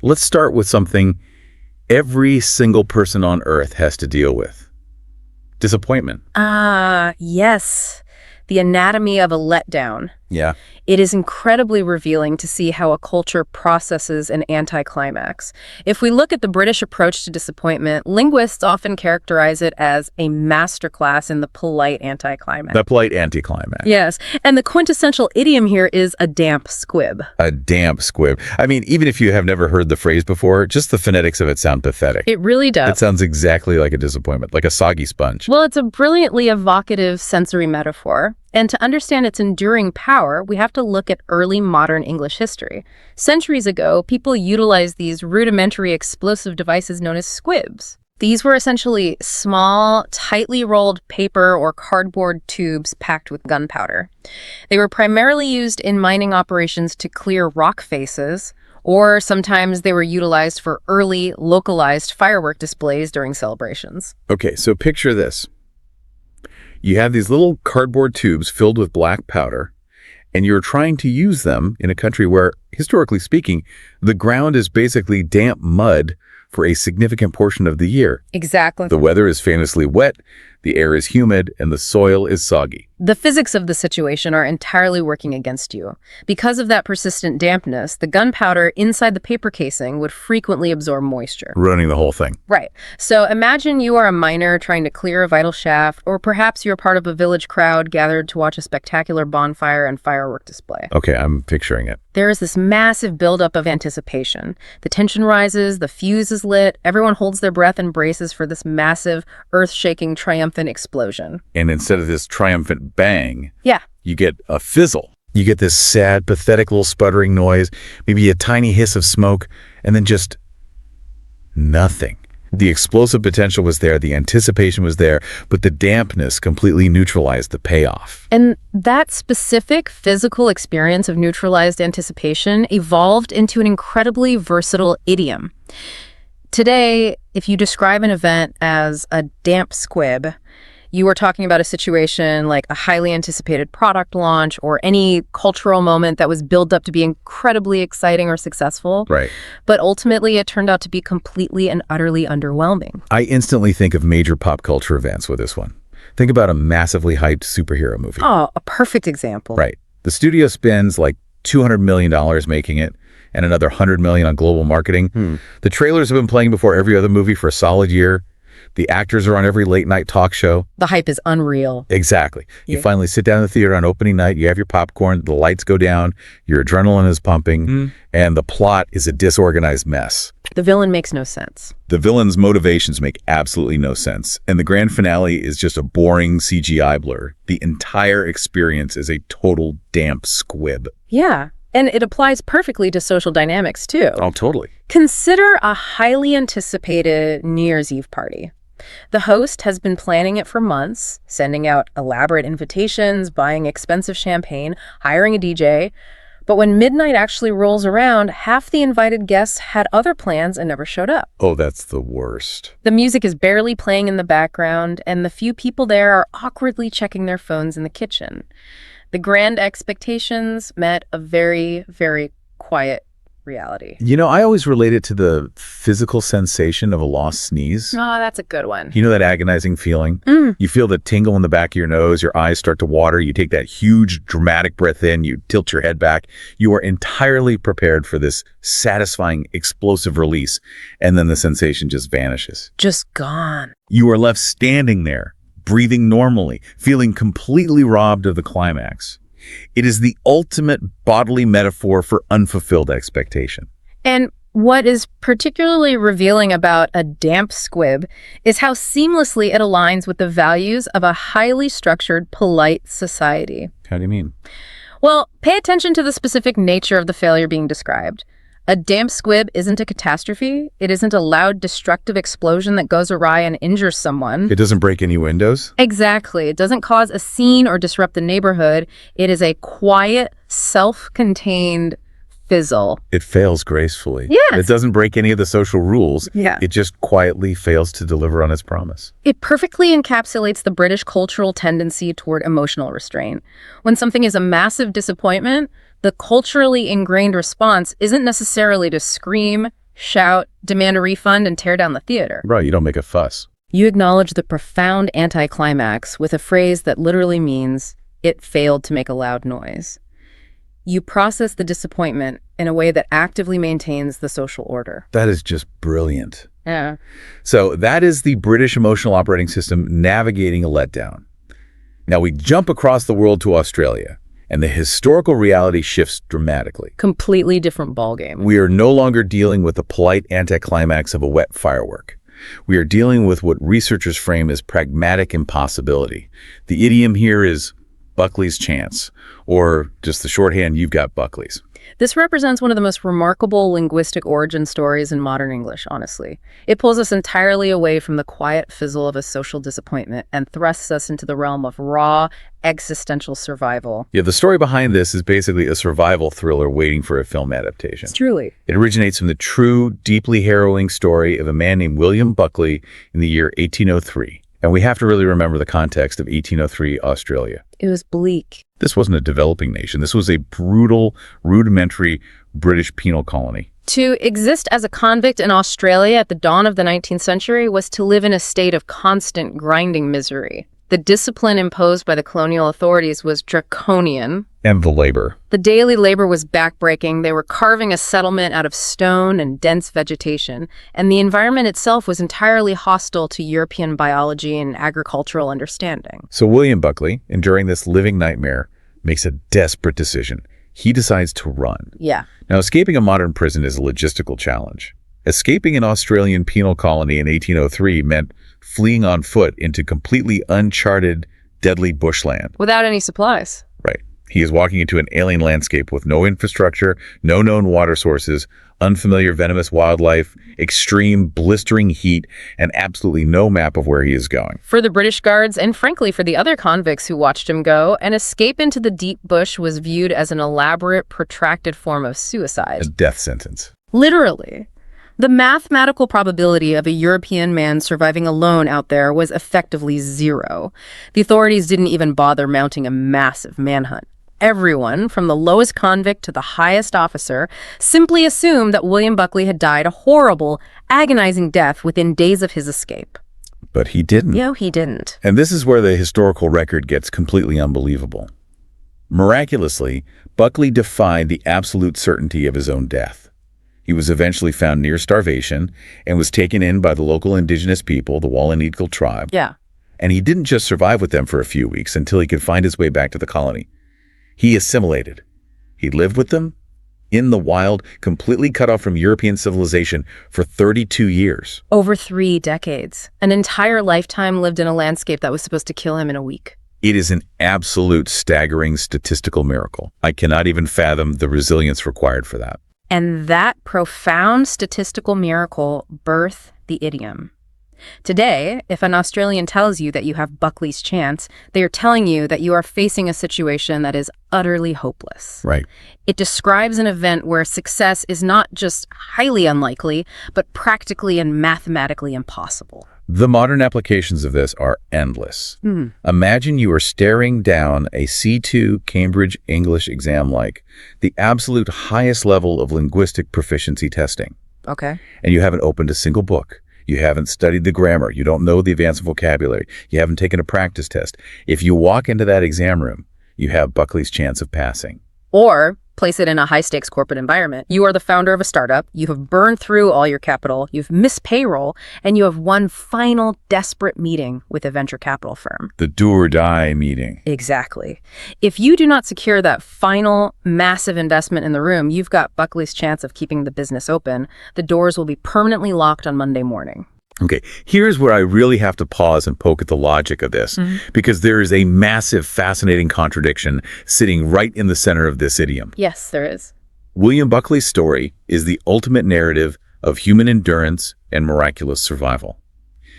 Let's start with something every single person on Earth has to deal with. Disappointment. Yes. The anatomy of a letdown. Yeah. It is incredibly revealing to see how a culture processes an anticlimax. If we look at the British approach to disappointment, linguists often characterize it as a masterclass in the polite anticlimax. The polite anticlimax. Yes, and the quintessential idiom here is a damp squib. A damp squib. I mean, even if you have never heard the phrase before, just the phonetics of it sound pathetic. It really does. It sounds exactly like a disappointment, like a soggy sponge. Well, it's a brilliantly evocative sensory metaphor. And to understand its enduring power, we have to look at early modern English history. Centuries ago, people utilized these rudimentary explosive devices known as squibs. These were essentially small, tightly rolled paper or cardboard tubes packed with gunpowder. They were primarily used in mining operations to clear rock faces, or sometimes they were utilized for early, localized firework displays during celebrations. Okay, so picture this. You have these little cardboard tubes filled with black powder, and you're trying to use them in a country where, historically speaking, the ground is basically damp mud for a significant portion of the year. Exactly. The weather is famously wet, the air is humid, and the soil is soggy. The physics of the situation are entirely working against you. Because of that persistent dampness, the gunpowder inside the paper casing would frequently absorb moisture. Ruining the whole thing. Right. So imagine you are a miner trying to clear a vital shaft, or perhaps you're part of a village crowd gathered to watch a spectacular bonfire and firework display. Okay, I'm picturing it. There is this massive buildup of anticipation. The tension rises, the fuse is lit, everyone holds their breath and braces for this massive, earth-shaking, triumphant explosion. And instead of this triumphant bang, Yeah. you get a fizzle. You get this sad, pathetic little sputtering noise, maybe a tiny hiss of smoke, and then just nothing. The explosive potential was there, the anticipation was there, but the dampness completely neutralized the payoff. And that specific physical experience of neutralized anticipation evolved into an incredibly versatile idiom. Today, if you describe an event as a damp squib, you are talking about a situation like a highly anticipated product launch or any cultural moment that was built up to be incredibly exciting or successful. Right. But ultimately, it turned out to be completely and utterly underwhelming. I instantly think of major pop culture events with this one. Think about a massively hyped superhero movie. Oh, a perfect example. Right. The studio spends like $200 million making it and another $100 million on global marketing. The trailers have been playing before every other movie for a solid year. The actors are on every late night talk show. The hype is unreal. Exactly. You Yeah. finally sit down in the theater on opening night, you have your popcorn, the lights go down, your adrenaline is pumping, and the plot is a disorganized mess. The villain makes no sense. The villain's motivations make absolutely no sense, and the grand finale is just a boring CGI blur. The entire experience is a total damp squib. Yeah. And it applies perfectly to social dynamics, too. Oh, totally. Consider a highly anticipated New Year's Eve party. The host has been planning it for months, sending out elaborate invitations, buying expensive champagne, hiring a DJ. But when midnight actually rolls around, half the invited guests had other plans and never showed up. Oh, that's the worst. The music is barely playing in the background, and the few people there are awkwardly checking their phones in the kitchen. The grand expectations met a very, very quiet reality. You know, I always relate it to the physical sensation of a lost sneeze. Oh, that's a good one. You know that agonizing feeling? You feel the tingle in the back of your nose, your eyes start to water, you take that huge dramatic breath in, you tilt your head back. You are entirely prepared for this satisfying, explosive release, and then the sensation just vanishes. Just gone. You are left standing there, breathing normally, feeling completely robbed of the climax. It is the ultimate bodily metaphor for unfulfilled expectation. And what is particularly revealing about a damp squib is how seamlessly it aligns with the values of a highly structured, polite society. How do you mean? Well, pay attention to the specific nature of the failure being described. A damp squib isn't a catastrophe. It isn't a loud, destructive explosion that goes awry and injures someone. It doesn't break any windows? Exactly. It doesn't cause a scene or disrupt the neighborhood. It is a quiet, self-contained fizzle. It fails gracefully. Yes. It doesn't break any of the social rules. Yeah. It just quietly fails to deliver on its promise. It perfectly encapsulates the British cultural tendency toward emotional restraint. When something is a massive disappointment, the culturally ingrained response isn't necessarily to scream, shout, demand a refund, and tear down the theater. Right, you don't make a fuss. You acknowledge the profound anticlimax with a phrase that literally means, it failed to make a loud noise. You process the disappointment in a way that actively maintains the social order. That is just brilliant. Yeah. So that is the British emotional operating system navigating a letdown. Now we jump across the world to Australia, and the historical reality shifts dramatically. Completely different ballgame. We are no longer dealing with the polite anticlimax of a wet firework. We are dealing with what researchers frame as pragmatic impossibility. The idiom here is Buckley's chance, or just the shorthand, you've got Buckley's. This represents one of the most remarkable linguistic origin stories in modern English, honestly. It pulls us entirely away from the quiet fizzle of a social disappointment and thrusts us into the realm of raw, existential survival. Yeah, the story behind this is basically a survival thriller waiting for a film adaptation. Truly. It originates from the true, deeply harrowing story of a man named William Buckley in the year 1803. And we have to really remember the context of 1803 Australia. It was bleak. This wasn't a developing nation. This was a brutal, rudimentary British penal colony. To exist as a convict in Australia at the dawn of the 19th century was to live in a state of constant grinding misery. The discipline imposed by the colonial authorities was draconian. And the labor. The daily labor was backbreaking. They were carving a settlement out of stone and dense vegetation, and the environment itself was entirely hostile to European biology and agricultural understanding. So William Buckley, enduring this living nightmare, makes a desperate decision. He decides to run. Yeah. Now, escaping a modern prison is a logistical challenge. Escaping an Australian penal colony in 1803 meant fleeing on foot into completely uncharted, deadly bushland. Without any supplies. Right. He is walking into an alien landscape with no infrastructure, no known water sources, unfamiliar venomous wildlife, extreme blistering heat, and absolutely no map of where he is going. For the British guards, and frankly for the other convicts who watched him go, an escape into the deep bush was viewed as an elaborate, protracted form of suicide. A death sentence. Literally. The mathematical probability of a European man surviving alone out there was effectively zero. The authorities didn't even bother mounting a massive manhunt. Everyone, from the lowest convict to the highest officer, simply assumed that William Buckley had died a horrible, agonizing death within days of his escape. But he didn't. No, he didn't. And this is where the historical record gets completely unbelievable. Miraculously, Buckley defied the absolute certainty of his own death. He was eventually found near starvation and was taken in by the local indigenous people, the Walloon tribe. Yeah. And he didn't just survive with them for a few weeks until he could find his way back to the colony. He assimilated. He lived with them in the wild, completely cut off from European civilization for 32 years. Over 3 decades. An entire lifetime lived in a landscape that was supposed to kill him in a week. It is an absolute staggering statistical miracle. I cannot even fathom the resilience required for that. And that profound statistical miracle birthed the idiom. Today, if an Australian tells you that you have Buckley's chance, they are telling you that you are facing a situation that is utterly hopeless. Right. It describes an event where success is not just highly unlikely, but practically and mathematically impossible. The modern applications of this are endless. Imagine you are staring down a C2 Cambridge English exam like the absolute highest level of linguistic proficiency testing. Okay. And you haven't opened a single book. You haven't studied the grammar. You don't know the advanced vocabulary. You haven't taken a practice test. If you walk into that exam room, you have Buckley's chance of passing. Or place it in a high-stakes corporate environment. You are the founder of a startup. You have burned through all your capital. You've missed payroll. And you have one final desperate meeting with a venture capital firm. The do or die meeting. Exactly. If you do not secure that final massive investment in the room, you've got Buckley's chance of keeping the business open. The doors will be permanently locked on Monday morning. Okay, here's where I really have to pause and poke at the logic of this, because there is a massive, fascinating contradiction sitting right in the center of this idiom. Yes, there is. William Buckley's story is the ultimate narrative of human endurance and miraculous survival.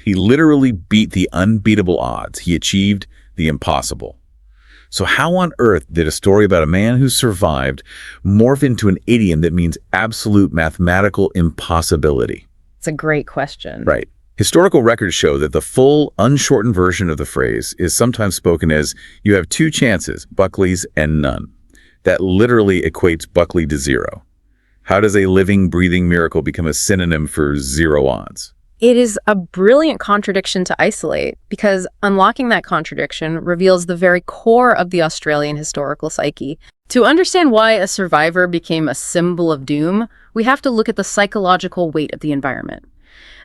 He literally beat the unbeatable odds. He achieved the impossible. So how on earth did a story about a man who survived morph into an idiom that means absolute mathematical impossibility? It's a great question. Right. Historical records show that the full, unshortened version of the phrase is sometimes spoken as, you have 2 chances, Buckley's and none. That literally equates Buckley to 0. How does a living, breathing miracle become a synonym for 0 odds? It is a brilliant contradiction to isolate, because unlocking that contradiction reveals the very core of the Australian historical psyche. To understand why a survivor became a symbol of doom, we have to look at the psychological weight of the environment.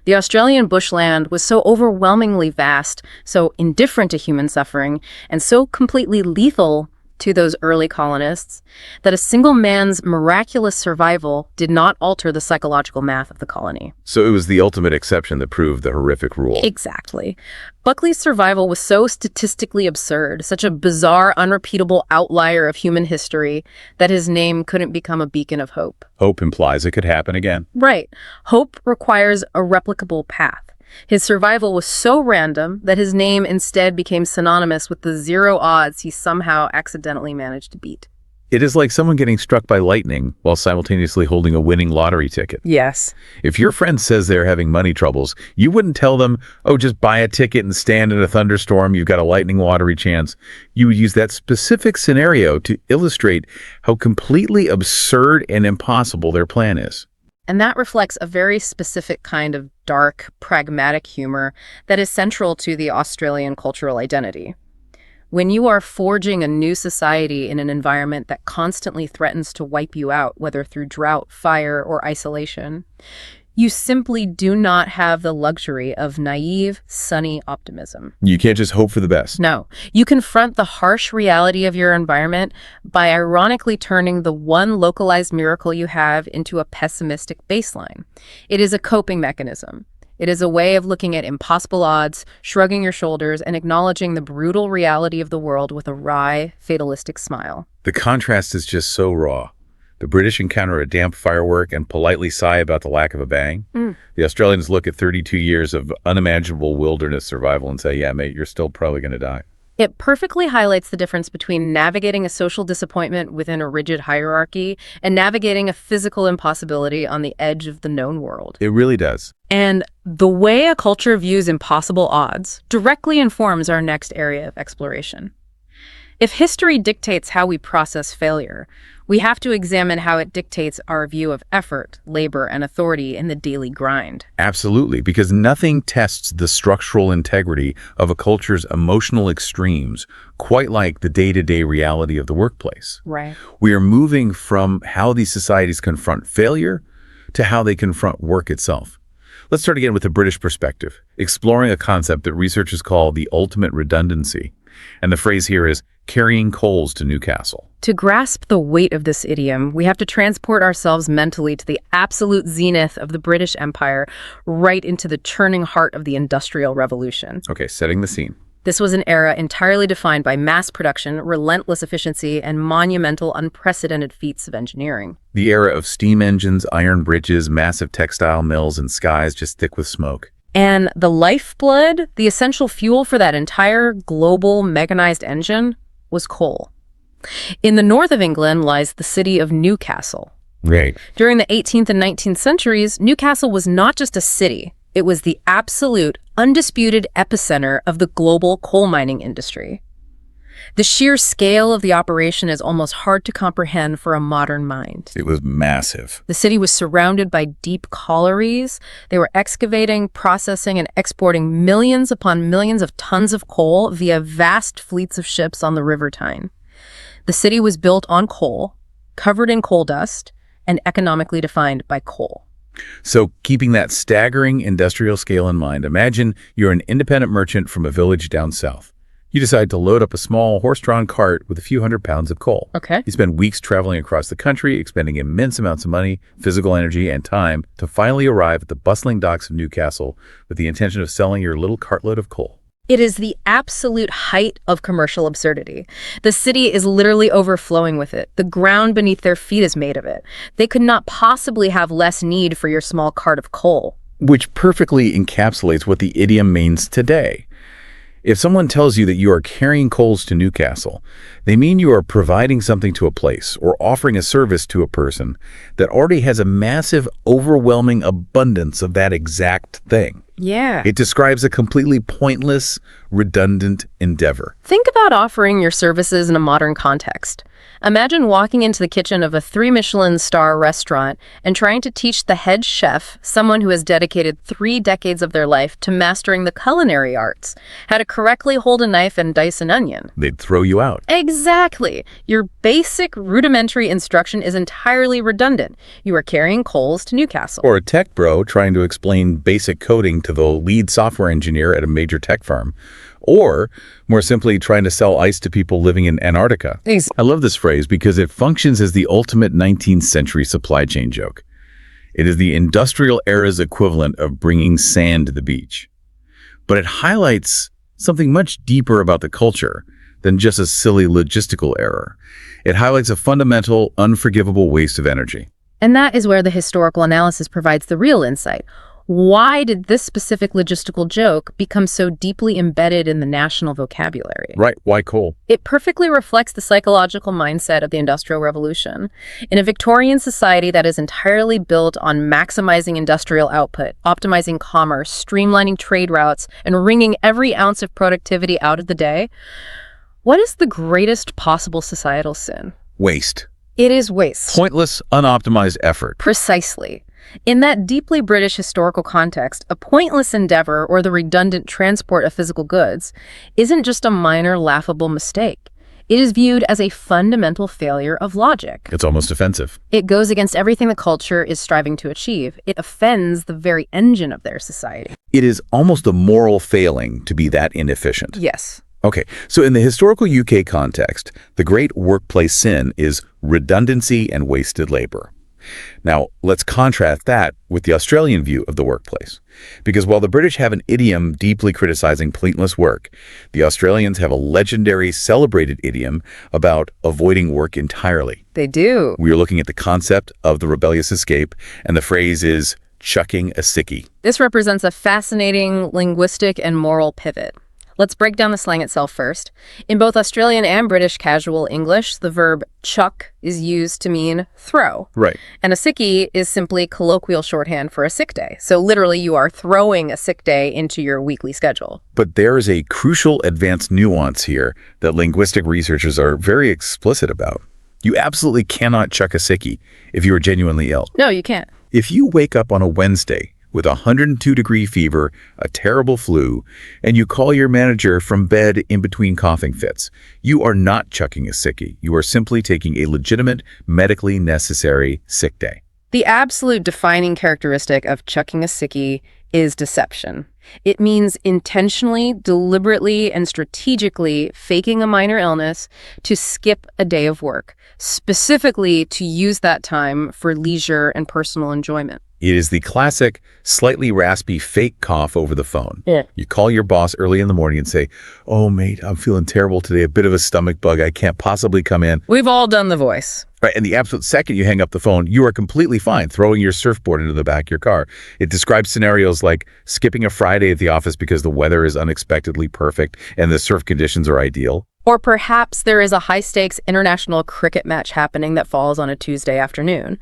The Australian bushland was so overwhelmingly vast, so indifferent to human suffering, and so completely lethal to those early colonists, that a single man's miraculous survival did not alter the psychological math of the colony. So it was the ultimate exception that proved the horrific rule. Exactly. Buckley's survival was so statistically absurd, such a bizarre, unrepeatable outlier of human history, that his name couldn't become a beacon of hope. Hope implies it could happen again. Right. Hope requires a replicable path. His survival was so random that his name instead became synonymous with the 0 odds he somehow accidentally managed to beat. It is like someone getting struck by lightning while simultaneously holding a winning lottery ticket. Yes. If your friend says they're having money troubles, you wouldn't tell them, oh, just buy a ticket and stand in a thunderstorm, you've got a lightning lottery chance. You would use that specific scenario to illustrate how completely absurd and impossible their plan is. And that reflects a very specific kind of dark, pragmatic humor that is central to the Australian cultural identity. When you are forging a new society in an environment that constantly threatens to wipe you out, whether through drought, fire, or isolation, you simply do not have the luxury of naive, sunny optimism. You can't just hope for the best. No. You confront the harsh reality of your environment by ironically turning the one localized miracle you have into a pessimistic baseline. It is a coping mechanism. It is a way of looking at impossible odds, shrugging your shoulders, and acknowledging the brutal reality of the world with a wry, fatalistic smile. The contrast is just so raw. The British encounter a damp firework and politely sigh about the lack of a bang. The Australians look at 32 years of unimaginable wilderness survival and say, yeah, mate, you're still probably going to die. It perfectly highlights the difference between navigating a social disappointment within a rigid hierarchy and navigating a physical impossibility on the edge of the known world. It really does. And the way a culture views impossible odds directly informs our next area of exploration. If history dictates how we process failure, we have to examine how it dictates our view of effort, labor, and authority in the daily grind. Absolutely, because nothing tests the structural integrity of a culture's emotional extremes quite like the day-to-day reality of the workplace. Right. We are moving from how these societies confront failure to how they confront work itself. Let's start again with the British perspective, exploring a concept that researchers call the ultimate redundancy. And the phrase here is carrying coals to Newcastle. To grasp the weight of this idiom, we have to transport ourselves mentally to the absolute zenith of the British Empire, right into the churning heart of the Industrial Revolution. Okay, setting the scene. This was an era entirely defined by mass production, relentless efficiency, and monumental, unprecedented feats of engineering. The era of steam engines, iron bridges, massive textile mills, and skies just thick with smoke. And the lifeblood, the essential fuel for that entire global mechanized engine, was coal. In the north of England lies the city of Newcastle. Right. During the 18th and 19th centuries, Newcastle was not just a city. It was the absolute, undisputed epicenter of the global coal mining industry. The sheer scale of the operation is almost hard to comprehend for a modern mind. It was massive. The city was surrounded by deep collieries. They were excavating, processing, and exporting millions upon millions of tons of coal via vast fleets of ships on the River Tyne. The city was built on coal, covered in coal dust, and economically defined by coal. So keeping that staggering industrial scale in mind, imagine you're an independent merchant from a village down south. You decide to load up a small horse-drawn cart with a few hundred pounds of coal. Okay. You spend weeks traveling across the country, expending immense amounts of money, physical energy, and time to finally arrive at the bustling docks of Newcastle with the intention of selling your little cartload of coal. It is the absolute height of commercial absurdity. The city is literally overflowing with it. The ground beneath their feet is made of it. They could not possibly have less need for your small cart of coal. Which perfectly encapsulates what the idiom means today. If someone tells you that you are carrying coals to Newcastle, they mean you are providing something to a place or offering a service to a person that already has a massive, overwhelming abundance of that exact thing. Yeah. It describes a completely pointless, redundant endeavor. Think about offering your services in a modern context. Imagine walking into the kitchen of a 3-Michelin-star restaurant and trying to teach the head chef, someone who has dedicated 3 decades of their life to mastering the culinary arts, how to correctly hold a knife and dice an onion. They'd throw you out. Exactly. Your basic, rudimentary instruction is entirely redundant. You are carrying coals to Newcastle. Or a tech bro trying to explain basic coding to the lead software engineer at a major tech firm. Or, more simply, trying to sell ice to people living in Antarctica. I love this phrase because it functions as the ultimate 19th century supply chain joke. It is the industrial era's equivalent of bringing sand to the beach. But it highlights something much deeper about the culture than just a silly logistical error. It highlights a fundamental, unforgivable waste of energy. And that is where the historical analysis provides the real insight. Why did this specific logistical joke become so deeply embedded in the national vocabulary? Right, why coal? It perfectly reflects the psychological mindset of the Industrial Revolution. In a Victorian society that is entirely built on maximizing industrial output, optimizing commerce, streamlining trade routes, and wringing every ounce of productivity out of the day, what is the greatest possible societal sin? Waste. It is waste. Pointless, unoptimized effort. Precisely. In that deeply British historical context, a pointless endeavor or the redundant transport of physical goods isn't just a minor laughable mistake. It is viewed as a fundamental failure of logic. It's almost offensive. It goes against everything the culture is striving to achieve. It offends the very engine of their society. It is almost a moral failing to be that inefficient. Yes. Okay, so in the historical UK context, the great workplace sin is redundancy and wasted labor. Now, let's contrast that with the Australian view of the workplace. Because while the British have an idiom deeply criticizing pointless work, the Australians have a legendary, celebrated idiom about avoiding work entirely. They do. We are looking at the concept of the rebellious escape, and the phrase is chucking a sickie. This represents a fascinating linguistic and moral pivot. Let's break down the slang itself first. In both Australian and British casual English, the verb chuck is used to mean throw. Right. And a sickie is simply colloquial shorthand for a sick day. So literally you are throwing a sick day into your weekly schedule. But there is a crucial advanced nuance here that linguistic researchers are very explicit about. You absolutely cannot chuck a sickie if you are genuinely ill. No, you can't. If you wake up on a Wednesday with a 102-degree fever, a terrible flu, and you call your manager from bed in between coughing fits, you are not chucking a sickie. You are simply taking a legitimate, medically necessary sick day. The absolute defining characteristic of chucking a sickie is deception. It means intentionally, deliberately, and strategically faking a minor illness to skip a day of work, specifically to use that time for leisure and personal enjoyment. It is the classic, slightly raspy fake cough over the phone. Yeah. You call your boss early in the morning and say, "Oh, mate, I'm feeling terrible today, a bit of a stomach bug. I can't possibly come in." We've all done the voice. Right, and the absolute second you hang up the phone, you are completely fine throwing your surfboard into the back of your car. It describes scenarios like skipping a Friday at the office because the weather is unexpectedly perfect and the surf conditions are ideal. Or perhaps there is a high-stakes international cricket match happening that falls on a Tuesday afternoon.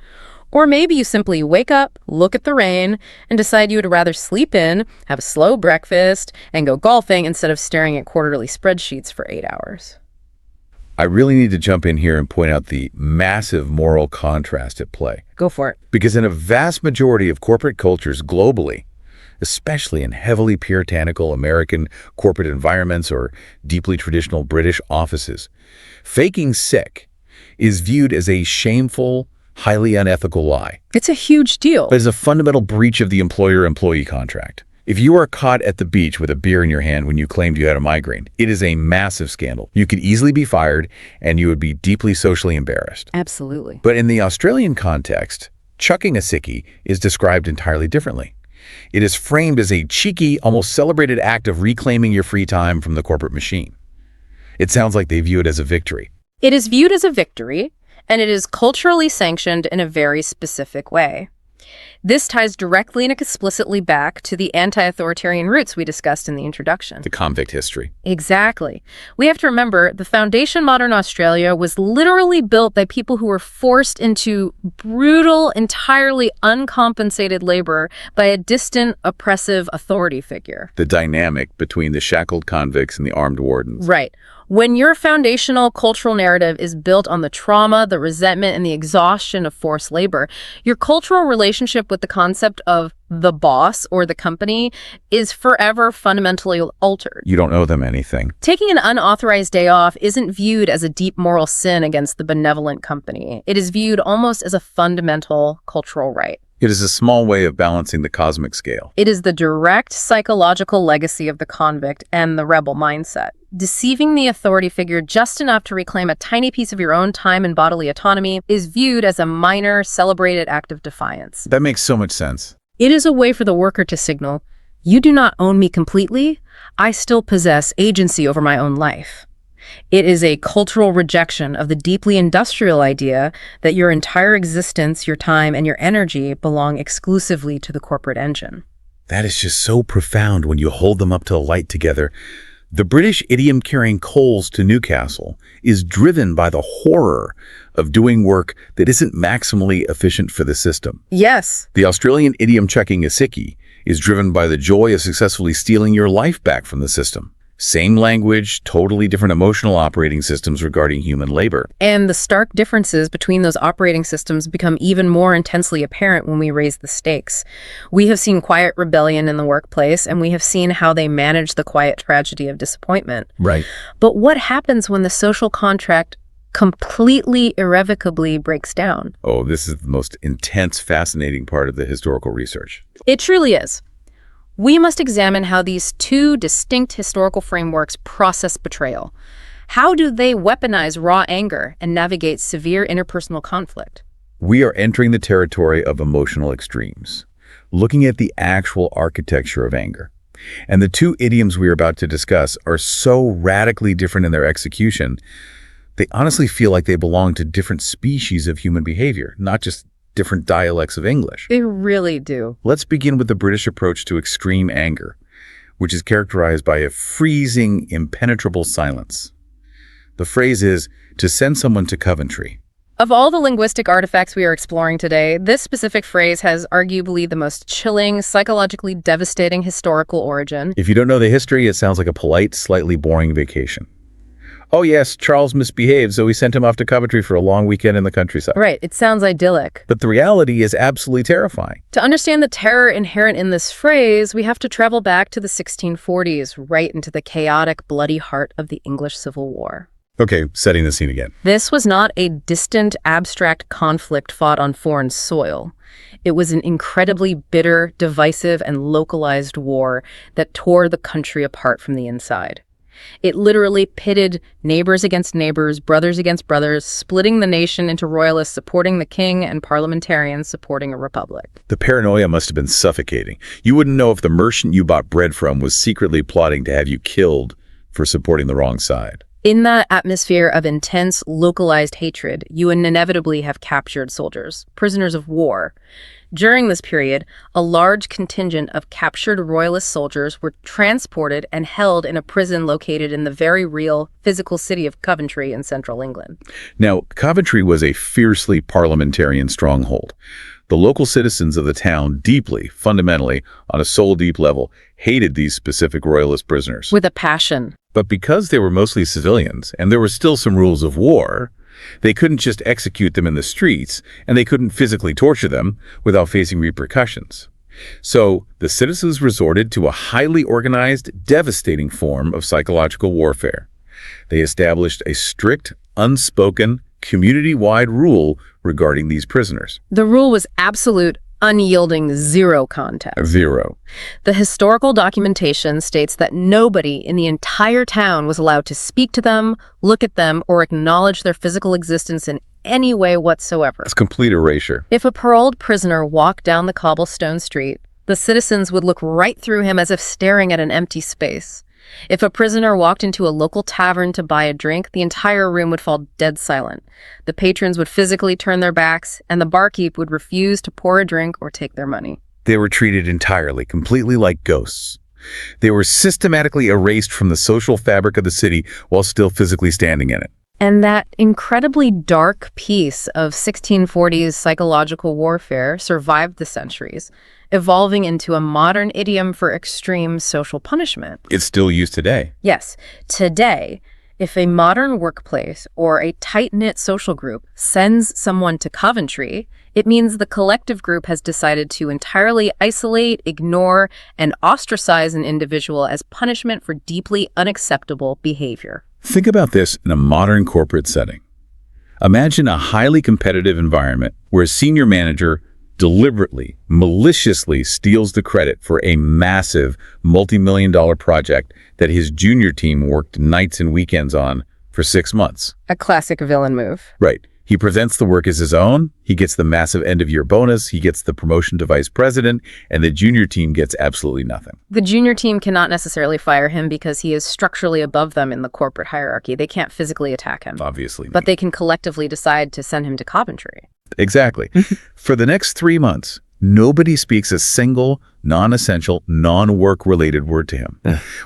Or maybe you simply wake up, look at the rain, and decide you would rather sleep in, have a slow breakfast, and go golfing instead of staring at quarterly spreadsheets for 8 hours. I really need to jump in here and point out the massive moral contrast at play. Go for it. Because in a vast majority of corporate cultures globally, especially in heavily puritanical American corporate environments or deeply traditional British offices, faking sick is viewed as a shameful, highly unethical lie. It's a huge deal. It is a fundamental breach of the employer-employee contract. If you are caught at the beach with a beer in your hand when you claimed you had a migraine, it is a massive scandal. You could easily be fired, and you would be deeply socially embarrassed. Absolutely. But in the Australian context, chucking a sickie is described entirely differently. It is framed as a cheeky, almost celebrated act of reclaiming your free time from the corporate machine. It sounds like they view it as a victory. It is viewed as a victory, and it is culturally sanctioned in a very specific way. This ties directly and explicitly back to the anti-authoritarian roots we discussed in the introduction. The convict history. Exactly. We have to remember the foundation modern Australia was literally built by people who were forced into brutal, entirely uncompensated labor by a distant, oppressive authority figure. The dynamic between the shackled convicts and the armed wardens. Right. When your foundational cultural narrative is built on the trauma, the resentment, and the exhaustion of forced labor, your cultural relationship with the concept of the boss or the company is forever fundamentally altered. You don't owe them anything. Taking an unauthorized day off isn't viewed as a deep moral sin against the benevolent company. It is viewed almost as a fundamental cultural right. It is a small way of balancing the cosmic scale. It is the direct psychological legacy of the convict and the rebel mindset. Deceiving the authority figure just enough to reclaim a tiny piece of your own time and bodily autonomy is viewed as a minor, celebrated act of defiance. That makes so much sense. It is a way for the worker to signal, "You do not own me completely. I still possess agency over my own life." It is a cultural rejection of the deeply industrial idea that your entire existence, your time, and your energy belong exclusively to the corporate engine. That is just so profound when you hold them up to the light together. The British idiom carrying coals to Newcastle is driven by the horror of doing work that isn't maximally efficient for the system. Yes. The Australian idiom chucking a sickie is driven by the joy of successfully stealing your life back from the system. Same language, totally different emotional operating systems regarding human labor. And the stark differences between those operating systems become even more intensely apparent when we raise the stakes. We have seen quiet rebellion in the workplace, and we have seen how they manage the quiet tragedy of disappointment. Right. But what happens when the social contract completely irrevocably breaks down? Oh, this is the most intense, fascinating part of the historical research. It truly is. We must examine how these two distinct historical frameworks process betrayal. How do they weaponize raw anger and navigate severe interpersonal conflict? We are entering the territory of emotional extremes, looking at the actual architecture of anger. And the two idioms we are about to discuss are so radically different in their execution, they honestly feel like they belong to different species of human behavior, not just different dialects of English. They really do. Let's begin with the British approach to extreme anger. which is characterized by a freezing, impenetrable silence. The phrase is, to send someone to Coventry. Of all the linguistic artifacts we are exploring today, this specific phrase has arguably the most chilling, psychologically devastating historical origin. If you don't know the history, it sounds like a polite, slightly boring vacation. Oh yes, Charles misbehaved, so we sent him off to Coventry for a long weekend in the countryside. Right, it sounds idyllic. But the reality is absolutely terrifying. To understand the terror inherent in this phrase, we have to travel back to the 1640s, right into the chaotic, bloody heart of the English Civil War. Okay, setting the scene again. This was not a distant, abstract conflict fought on foreign soil. It was an incredibly bitter, divisive, and localized war that tore the country apart from the inside. It literally pitted neighbors against neighbors, brothers against brothers, splitting the nation into royalists supporting the king and parliamentarians supporting a republic. The paranoia must have been suffocating. You wouldn't know if the merchant you bought bread from was secretly plotting to have you killed for supporting the wrong side. In that atmosphere of intense, localized hatred, you inevitably have captured soldiers, prisoners of war. During this period, a large contingent of captured royalist soldiers were transported and held in a prison located in the very real, physical city of Coventry in central England. Now, Coventry was a fiercely parliamentarian stronghold. The local citizens of the town deeply, fundamentally, on a soul-deep level, hated these specific royalist prisoners. With a passion. But because they were mostly civilians, and there were still some rules of war, they couldn't just execute them in the streets, and they couldn't physically torture them without facing repercussions. So the citizens resorted to a highly organized, devastating form of psychological warfare. They established a strict, unspoken, community-wide rule regarding these prisoners. The rule was absolute, unyielding, zero contact. Zero. The historical documentation states that nobody in the entire town was allowed to speak to them, look at them, or acknowledge their physical existence in any way whatsoever. It's complete erasure. If a paroled prisoner walked down the cobblestone street, the citizens would look right through him as if staring at an empty space. If a prisoner walked into a local tavern to buy a drink, the entire room would fall dead silent. The patrons would physically turn their backs, and the barkeep would refuse to pour a drink or take their money. They were treated entirely, completely like ghosts. They were systematically erased from the social fabric of the city while still physically standing in it. And that incredibly dark piece of 1640s psychological warfare survived the centuries, evolving into a modern idiom for extreme social punishment. It's still used today. Yes, today, if a modern workplace or a tight-knit social group sends someone to Coventry, it means the collective group has decided to entirely isolate, ignore, and ostracize an individual as punishment for deeply unacceptable behavior. Think about this in a modern corporate setting. Imagine a highly competitive environment where a senior manager deliberately, maliciously steals the credit for a massive multi-million-dollar project that his junior team worked nights and weekends on for 6 months. A classic villain move. Right. He presents the work as his own, he gets the massive end-of-year bonus, he gets the promotion to vice president, and the junior team gets absolutely nothing. The junior team cannot necessarily fire him because he is structurally above them in the corporate hierarchy. They can't physically attack him. Obviously. But they can collectively decide to send him to Coventry. Exactly. For the next 3 months, nobody speaks a single, non-essential, non-work-related word to him.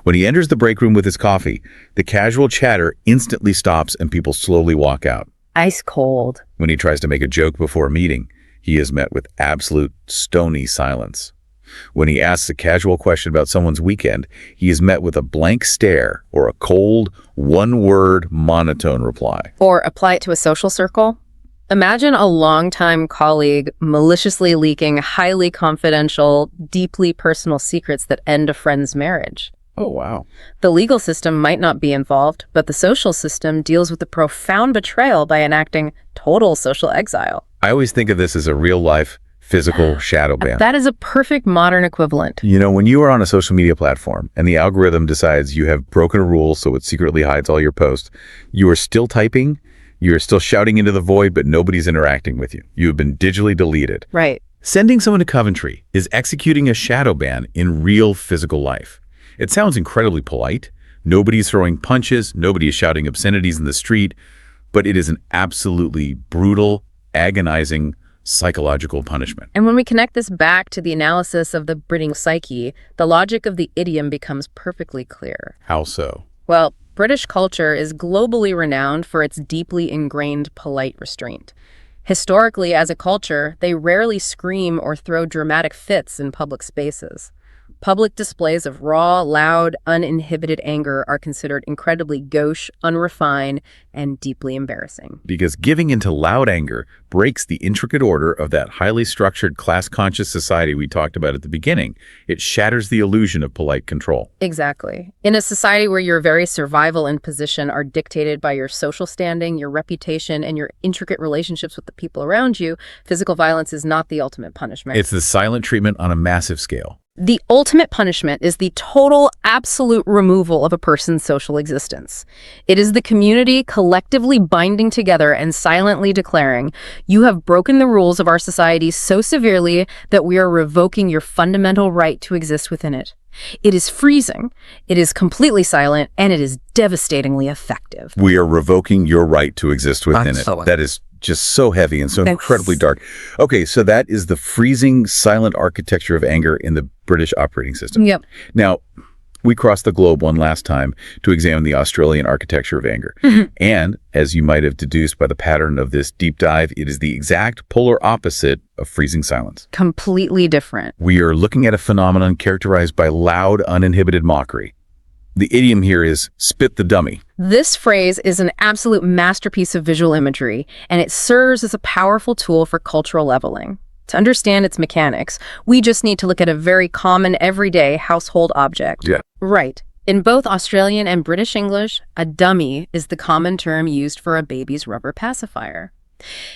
When he enters the break room with his coffee, the casual chatter instantly stops and people slowly walk out. Ice cold. When he tries to make a joke before a meeting, he is met with absolute stony silence. When he asks a casual question about someone's weekend, he is met with a blank stare or a cold, one-word, monotone reply. Or apply it to a social circle. Imagine a longtime colleague maliciously leaking highly confidential, deeply personal secrets that end a friend's marriage. Oh, wow. The legal system might not be involved, but the social system deals with the profound betrayal by enacting total social exile. I always think of this as a real-life, physical shadow ban. That is a perfect modern equivalent. You know, when you are on a social media platform and the algorithm decides you have broken a rule so it secretly hides all your posts, you are still typing, you are still shouting into the void, but nobody's interacting with you. You have been digitally deleted. Right. Sending someone to Coventry is executing a shadow ban in real physical life. It sounds incredibly polite. Nobody's throwing punches, nobody is shouting obscenities in the street, but it is an absolutely brutal, agonizing, psychological punishment. And when we connect this back to the analysis of the British psyche, the logic of the idiom becomes perfectly clear. How so? Well, British culture is globally renowned for its deeply ingrained polite restraint. Historically, as a culture, they rarely scream or throw dramatic fits in public spaces. Public displays of raw, loud, uninhibited anger are considered incredibly gauche, unrefined, and deeply embarrassing. Because giving into loud anger breaks the intricate order of that highly structured, class-conscious society we talked about at the beginning. It shatters the illusion of polite control. Exactly. In a society where your very survival and position are dictated by your social standing, your reputation, and your intricate relationships with the people around you, physical violence is not the ultimate punishment. It's the silent treatment on a massive scale. The ultimate punishment is the total, absolute removal of a person's social existence. It is the community collectively binding together and silently declaring, "You have broken the rules of our society so severely that we are revoking your fundamental right to exist within it." It is freezing, it is completely silent, and it is devastatingly effective. We are revoking your right to exist within it. Excellent. That is just so heavy and so incredibly dark. Okay, so that is the freezing, silent architecture of anger in the British operating system. Yep. Now, we crossed the globe one last time to examine the Australian architecture of anger. And, as you might have deduced by the pattern of this deep dive, it is the exact polar opposite of freezing silence. Completely different. We are looking at a phenomenon characterized by loud, uninhibited mockery. The idiom here is spit the dummy. This phrase is an absolute masterpiece of visual imagery, and it serves as a powerful tool for cultural leveling. To understand its mechanics, we just need to look at a very common, everyday household object. Yeah. Right. In both Australian and British English, a dummy is the common term used for a baby's rubber pacifier.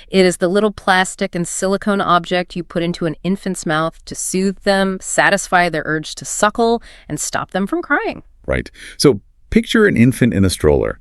It is the little plastic and silicone object you put into an infant's mouth to soothe them, satisfy their urge to suckle, and stop them from crying. Right. So picture an infant in a stroller.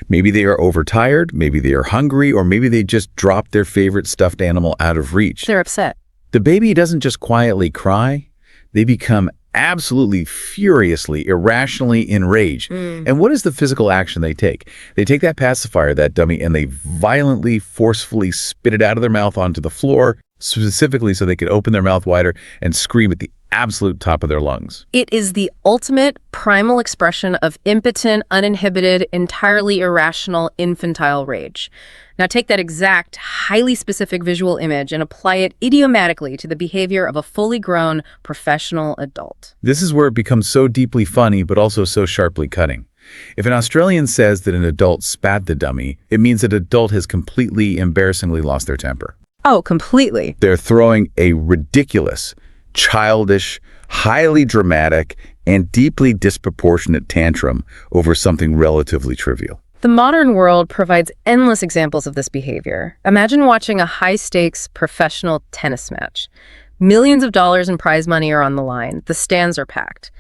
Maybe they are overtired, maybe they are hungry, or maybe they just dropped their favorite stuffed animal out of reach. They're upset. The baby doesn't just quietly cry, they become absolutely furiously, irrationally enraged. And what is the physical action they take? They take that pacifier, that dummy, and they violently, forcefully spit it out of their mouth onto the floor, specifically so they could open their mouth wider and scream at the absolute top of their lungs. It is the ultimate primal expression of impotent, uninhibited, entirely irrational, infantile rage. Now take that exact, highly specific visual image and apply it idiomatically to the behavior of a fully grown, professional adult. This is where it becomes so deeply funny, but also so sharply cutting. If an Australian says that an adult spat the dummy, it means that an adult has completely, embarrassingly lost their temper. Oh, completely. They're throwing a ridiculous, childish, highly dramatic, and deeply disproportionate tantrum over something relatively trivial. The modern world provides endless examples of this behavior. Imagine watching a high-stakes professional tennis match. Millions of dollars in prize money are on the line. The stands are packed.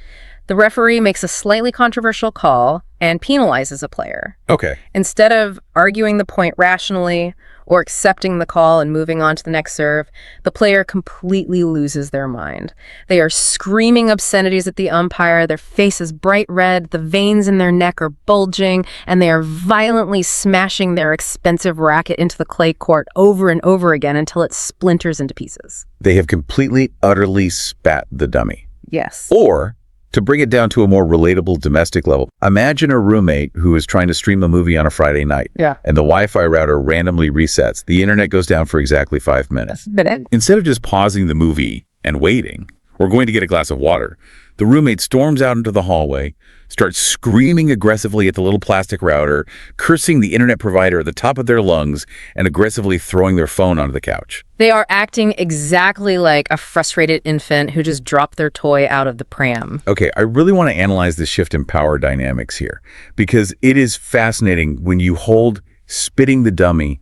The referee makes a slightly controversial call and penalizes a player. Okay. Instead of arguing the point rationally or accepting the call and moving on to the next serve, the player completely loses their mind. They are screaming obscenities at the umpire, their face is bright red, the veins in their neck are bulging, and they are violently smashing their expensive racket into the clay court over and over again until it splinters into pieces. They have completely, utterly spat the dummy. Yes. Or, to bring it down to a more relatable domestic level, imagine a roommate who is trying to stream a movie on a Friday night. Yeah. And the Wi-Fi router randomly resets. The internet goes down for exactly 5 minutes. Instead of just pausing the movie and waiting, or going to get a glass of water, the roommate storms out into the hallway, starts screaming aggressively at the little plastic router, cursing the internet provider at the top of their lungs, and aggressively throwing their phone onto the couch. They are acting exactly like a frustrated infant who just dropped their toy out of the pram. Okay, I really want to analyze the shift in power dynamics here, because it is fascinating when you hold spitting the dummy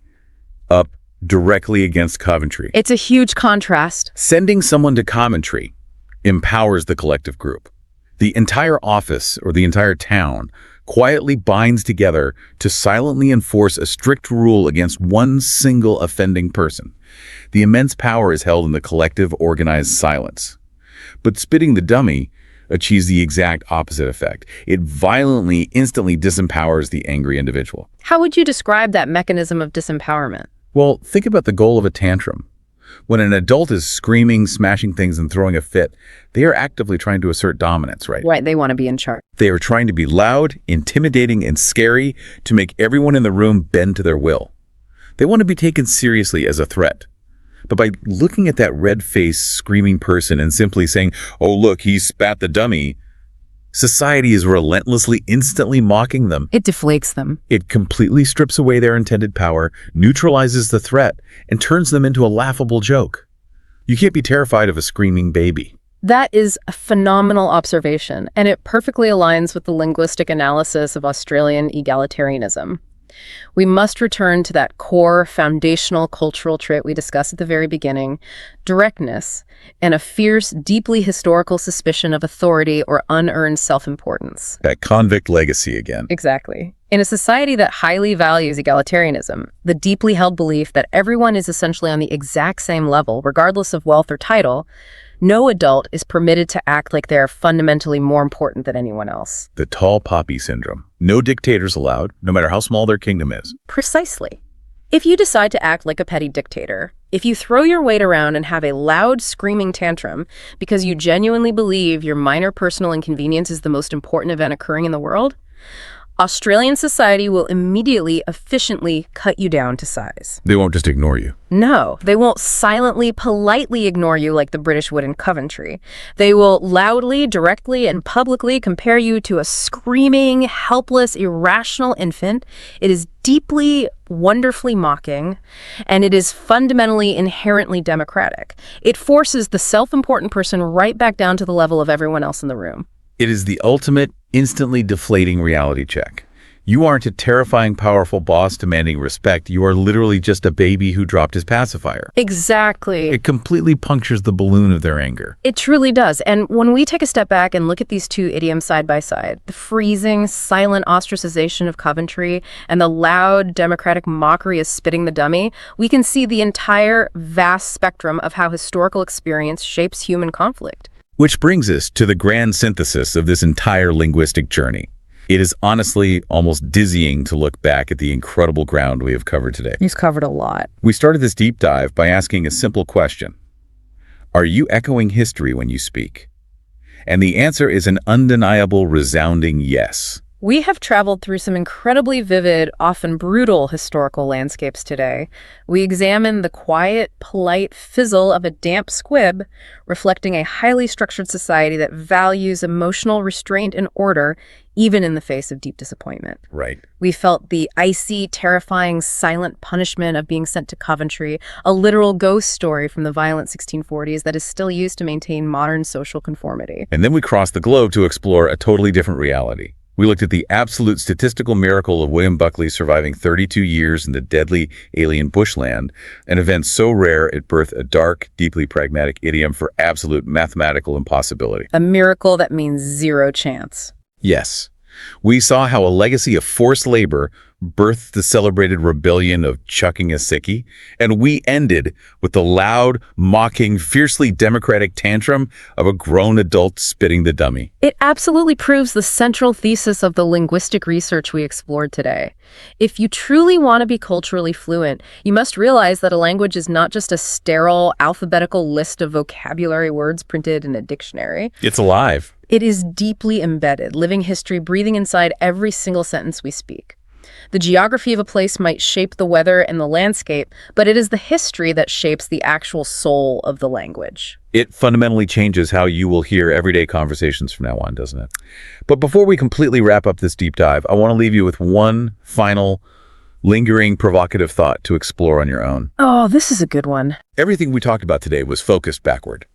up directly against Coventry. It's a huge contrast. Sending someone to Coventry empowers the collective group. The entire office or the entire town quietly binds together to silently enforce a strict rule against one single offending person. The immense power is held in the collective, organized silence. But spitting the dummy achieves the exact opposite effect. It violently, instantly disempowers the angry individual. How would you describe that mechanism of disempowerment? Well, think about the goal of a tantrum. When an adult is screaming, smashing things, and throwing a fit, they are actively trying to assert dominance, right? Right, they want to be in charge. They are trying to be loud, intimidating, and scary to make everyone in the room bend to their will. They want to be taken seriously as a threat. But by looking at that red-faced, screaming person and simply saying, "Oh, look, he spat the dummy," society is relentlessly, instantly mocking them. It deflates them. It completely strips away their intended power, neutralizes the threat, and turns them into a laughable joke. You can't be terrified of a screaming baby. That is a phenomenal observation, and it perfectly aligns with the linguistic analysis of Australian egalitarianism. We must return to that core foundational cultural trait we discussed at the very beginning, directness, and a fierce, deeply historical suspicion of authority or unearned self-importance. That convict legacy again. Exactly. In a society that highly values egalitarianism, the deeply held belief that everyone is essentially on the exact same level, regardless of wealth or title, no adult is permitted to act like they're fundamentally more important than anyone else. The tall poppy syndrome. No dictators allowed, no matter how small their kingdom is. Precisely. If you decide to act like a petty dictator, if you throw your weight around and have a loud, screaming tantrum because you genuinely believe your minor personal inconvenience is the most important event occurring in the world, Australian society will immediately, efficiently cut you down to size. They won't just ignore you. No, they won't silently, politely ignore you like the British would in Coventry. They will loudly, directly, and publicly compare you to a screaming, helpless, irrational infant. It is deeply, wonderfully mocking, and it is fundamentally, inherently democratic. It forces the self-important person right back down to the level of everyone else in the room. It is the ultimate, instantly deflating reality check. You aren't a terrifying, powerful boss demanding respect. You are literally just a baby who dropped his pacifier. Exactly. It completely punctures the balloon of their anger. It truly does. And when we take a step back and look at these two idioms side by side, the freezing, silent ostracization of Coventry and the loud, democratic mockery of spitting the dummy, we can see the entire vast spectrum of how historical experience shapes human conflict. Which brings us to the grand synthesis of this entire linguistic journey. It is honestly almost dizzying to look back at the incredible ground we have covered today. He's covered a lot. We started this deep dive by asking a simple question. Are you echoing history when you speak? And the answer is an undeniable, resounding yes. We have traveled through some incredibly vivid, often brutal historical landscapes today. We examined the quiet, polite fizzle of a damp squib, reflecting a highly structured society that values emotional restraint and order, even in the face of deep disappointment. Right. We felt the icy, terrifying, silent punishment of being sent to Coventry, a literal ghost story from the violent 1640s that is still used to maintain modern social conformity. And then we crossed the globe to explore a totally different reality. We looked at the absolute statistical miracle of William Buckley surviving 32 years in the deadly alien bushland, an event so rare it birthed a dark, deeply pragmatic idiom for absolute mathematical impossibility. A miracle that means zero chance. Yes. We saw how a legacy of forced labor birthed the celebrated rebellion of chucking a sickie, and we ended with the loud, mocking, fiercely democratic tantrum of a grown adult spitting the dummy. It absolutely proves the central thesis of the linguistic research we explored today. If you truly want to be culturally fluent, you must realize that a language is not just a sterile, alphabetical list of vocabulary words printed in a dictionary. It's alive. It is deeply embedded, living history breathing inside every single sentence we speak. The geography of a place might shape the weather and the landscape, but it is the history that shapes the actual soul of the language. It fundamentally changes how you will hear everyday conversations from now on, doesn't it? But before we completely wrap up this deep dive, I want to leave you with one final, lingering, provocative thought to explore on your own. Oh, this is a good one. Everything we talked about today was focused backward.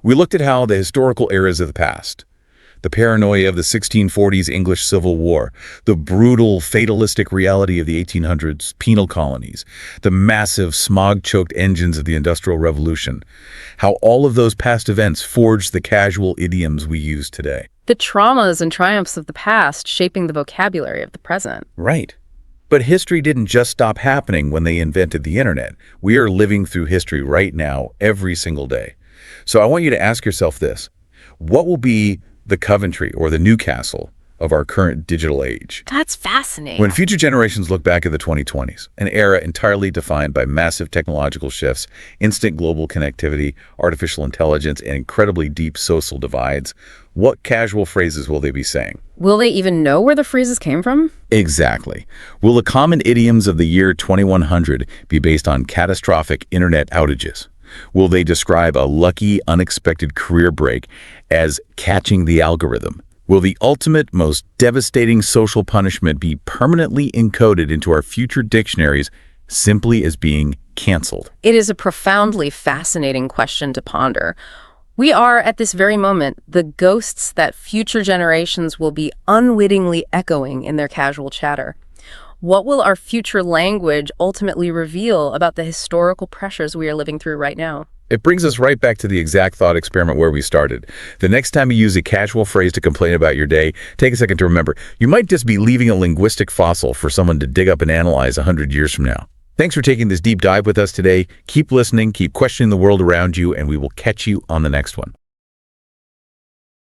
We looked at how the historical eras of the past, the paranoia of the 1640s English Civil War, the brutal, fatalistic reality of the 1800s penal colonies, the massive, smog-choked engines of the Industrial Revolution, how all of those past events forged the casual idioms we use today. The traumas and triumphs of the past shaping the vocabulary of the present. Right. But history didn't just stop happening when they invented the internet. We are living through history right now, every single day. So I want you to ask yourself this. What will be the Coventry or the Newcastle of our current digital age. That's fascinating. When future generations look back at the 2020s, an era entirely defined by massive technological shifts, instant global connectivity, artificial intelligence, and incredibly deep social divides, what casual phrases will they be saying? Will they even know where the phrases came from? Exactly. Will the common idioms of the year 2100 be based on catastrophic internet outages? Will they describe a lucky, unexpected career break as catching the algorithm? Will the ultimate, most devastating social punishment be permanently encoded into our future dictionaries simply as being canceled? It is a profoundly fascinating question to ponder. We are, at this very moment, the ghosts that future generations will be unwittingly echoing in their casual chatter. What will our future language ultimately reveal about the historical pressures we are living through right now? It brings us right back to the exact thought experiment where we started. The next time you use a casual phrase to complain about your day, take a second to remember, you might just be leaving a linguistic fossil for someone to dig up and analyze 100 years from now. Thanks for taking this deep dive with us today. Keep listening, keep questioning the world around you, and we will catch you on the next one.